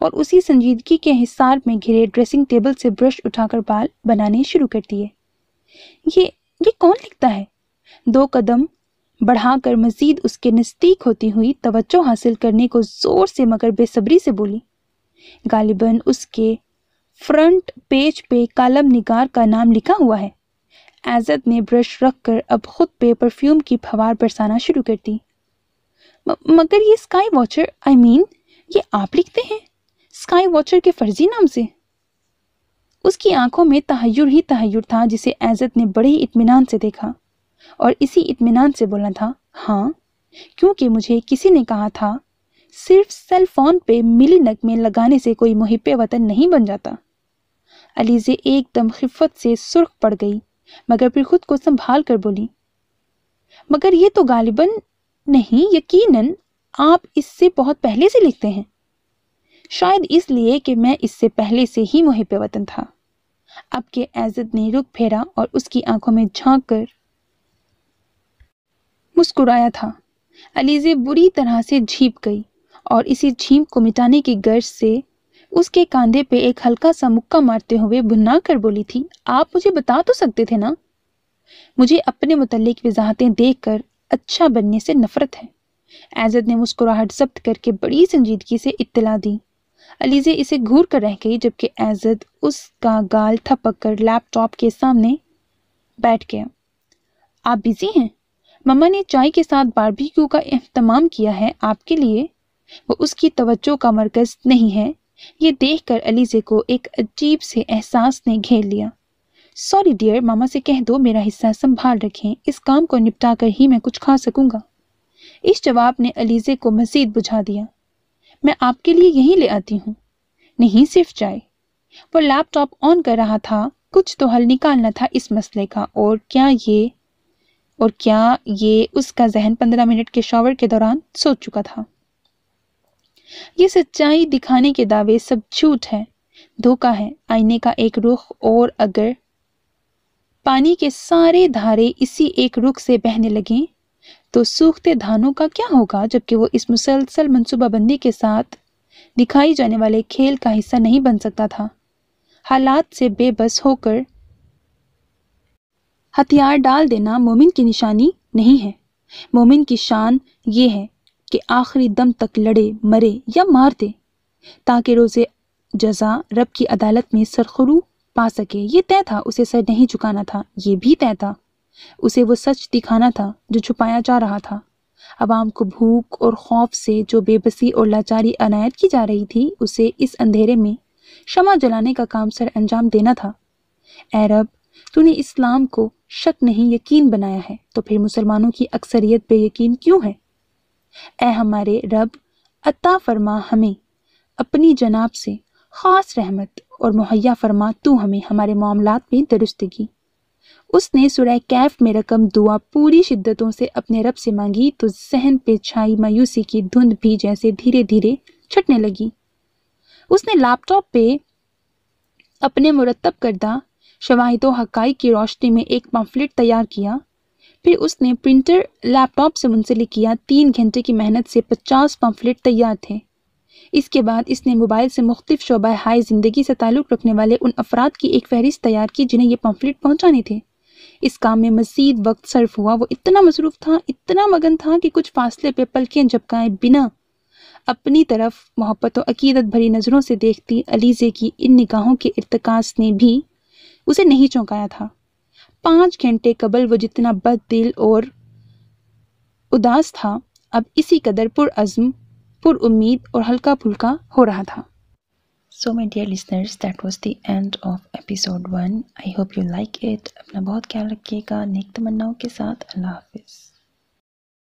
اور اسی سنجیدگی کے حصار میں گھرے ڈریسنگ ٹیبل سے برش اٹھا کر بال بنانے شروع کر دیے۔ یہ کون لکھتا ہے؟ 2 قدم بڑھا کر مزید اس کے نزدیک ہوتی ہوئی توجہ حاصل کرنے کو زور سے مگر بے صبری سے بولی۔ غالباً اس کے فرنٹ پیج پہ کالم نگار کا نام لکھا ہوا ہے۔ عزت نے برش رکھ کر اب خود پہ پرفیوم کی پھوار برسانا شروع کر دی۔ مگر یہ اسکائی واچر یہ آپ لکھتے ہیں اسکائی واچر کے فرضی نام سے؟ اس کی آنکھوں میں تحیر ہی تحیر تھا جسے عزت نے بڑے ہی اطمینان سے دیکھا اور اسی اطمینان سے بولا تھا، ہاں، کیونکہ مجھے کسی نے کہا تھا صرف سیل فون پہ ملی نغمے لگانے سے کوئی محب وطن نہیں بن جاتا۔ علیزے ایک دم خفت سے سرخ پڑ گئی مگر پھر خود کو سنبھال کر بولی، مگر یہ تو غالباً نہیں، یقیناً آپ اس سے بہت پہلے سے لکھتے ہیں۔ شاید اس لیے کہ میں اس سے پہلے سے ہی محب وطن تھا۔ اب کہ عزت نے رخ پھیرا اور اس کی آنکھوں میں جھانک کر مسکرایا تھا، علیزے بری طرح سے جھیپ گئی اور اسی جھیپ کو مٹانے کی غرض سے اس کے کاندھے پہ ایک ہلکا سا مکہ مارتے ہوئے بھنا کر بولی تھی، آپ مجھے بتا تو سکتے تھے نا؟ مجھے اپنے متعلق وضاحتیں دیکھ کر اچھا بننے سے نفرت ہے۔ عزت نے مسکراہٹ ضبط کر کے بڑی سنجیدگی سے اطلاع دی۔ علیزے اسے گھور کر رہ گئی جبکہ عزت اس کا گال تھپک کر لیپ ٹاپ کے سامنے بیٹھ گیا۔ آپ بزی ہیں؟ مما نے چائے کے ساتھ باربیکیو کا اہتمام کیا ہے آپ کے لیے۔ وہ اس کی توجہ کا مرکز نہیں ہے۔ یہ دیکھ کر علیزے کو ایک عجیب سے احساس نے گھیر لیا۔ سوری ڈیئر، ماما سے کہہ دو میرا حصہ سنبھال رکھیں، اس کام کو نپٹا کر ہی میں کچھ کھا سکوں گا۔ اس جواب نے علیزے کو مزید بجھا دیا۔ میں آپ کے لیے یہی لے آتی ہوں۔ نہیں، صرف چائے۔ وہ لیپ ٹاپ آن کر رہا تھا، کچھ تو حل نکالنا تھا اس مسئلے کا، اور کیا یہ اس کا ذہن 15 منٹ کے شاور کے دوران سوچ چکا تھا۔ یہ سچائی دکھانے کے دعوے سب جھوٹ ہے، دھوکہ ہے، آئینے کا ایک رخ، اور اگر پانی کے سارے دھارے اسی ایک رخ سے بہنے لگیں تو سوکھتے دھانوں کا کیا ہوگا، جبکہ وہ اس مسلسل منصوبہ بندی کے ساتھ دکھائی جانے والے کھیل کا حصہ نہیں بن سکتا تھا۔ حالات سے بے بس ہو کر ہتھیار ڈال دینا مومن کی نشانی نہیں ہے۔ مومن کی شان یہ ہے کہ آخری دم تک لڑے، مرے یا مار دے تاکہ روز جزا رب کی عدالت میں سرخرو پا سکے۔ یہ طے تھا اسے سر نہیں جھکانا تھا، یہ بھی طے تھا اسے وہ سچ دکھانا تھا جو چھپایا جا رہا تھا۔ عوام کو بھوک اور خوف سے جو بے بسی اور لاچاری عنایت کی جا رہی تھی، اسے اس اندھیرے میں شمع جلانے کا کام سر انجام دینا تھا۔ اے رب، تو نے اسلام کو شک نہیں یقین بنایا ہے، تو پھر مسلمانوں کی اکثریت بے یقین کیوں ہے؟ اے ہمارے رب، عطا فرما ہمیں اپنی جناب سے خاص رحمت اور مہیا فرما تو ہمیں ہمارے معاملات میں درستگی۔ اس نے سورہ کہف میں رقم دعا پوری شدتوں سے اپنے رب سے مانگی تو ذہن پہ چھائی مایوسی کی دھند بھی جیسے دھیرے دھیرے چھٹنے لگی۔ اس نے لیپ ٹاپ پہ اپنے مرتب کردہ شواہد و حقائق کی روشنی میں ایک پمفلٹ تیار کیا، پھر اس نے پرنٹر لیپ ٹاپ سے منسلک کیا۔ 3 گھنٹے کی محنت سے 50 پمفلٹ تیار تھے۔ اس کے بعد اس نے موبائل سے مختلف شعبہ ہائے زندگی سے تعلق رکھنے والے ان افراد کی ایک فہرست تیار کی جنہیں یہ پمفلٹ پہنچانے تھے۔ اس کام میں مزید وقت صرف ہوا۔ وہ اتنا مصروف تھا، اتنا مگن تھا کہ کچھ فاصلے پہ پلکیں جھپکائے بنا اپنی طرف محبت و عقیدت بھری نظروں سے دیکھتی علیزے کی ان نگاہوں کے ارتکاز نے بھی اسے نہیں چونکایا تھا۔ 5 گھنٹے قبل وہ جتنا بد دل اور اداس تھا، اب اسی قدر پرعزم، پر امید اور ہلکا پھلکا ہو رہا تھا۔
So my dear listeners, that was the end of episode 1. I hope you like it. اپنا بہت خیال رکھیے گا، نیک تمناؤں کے ساتھ۔ اللہ حافظ۔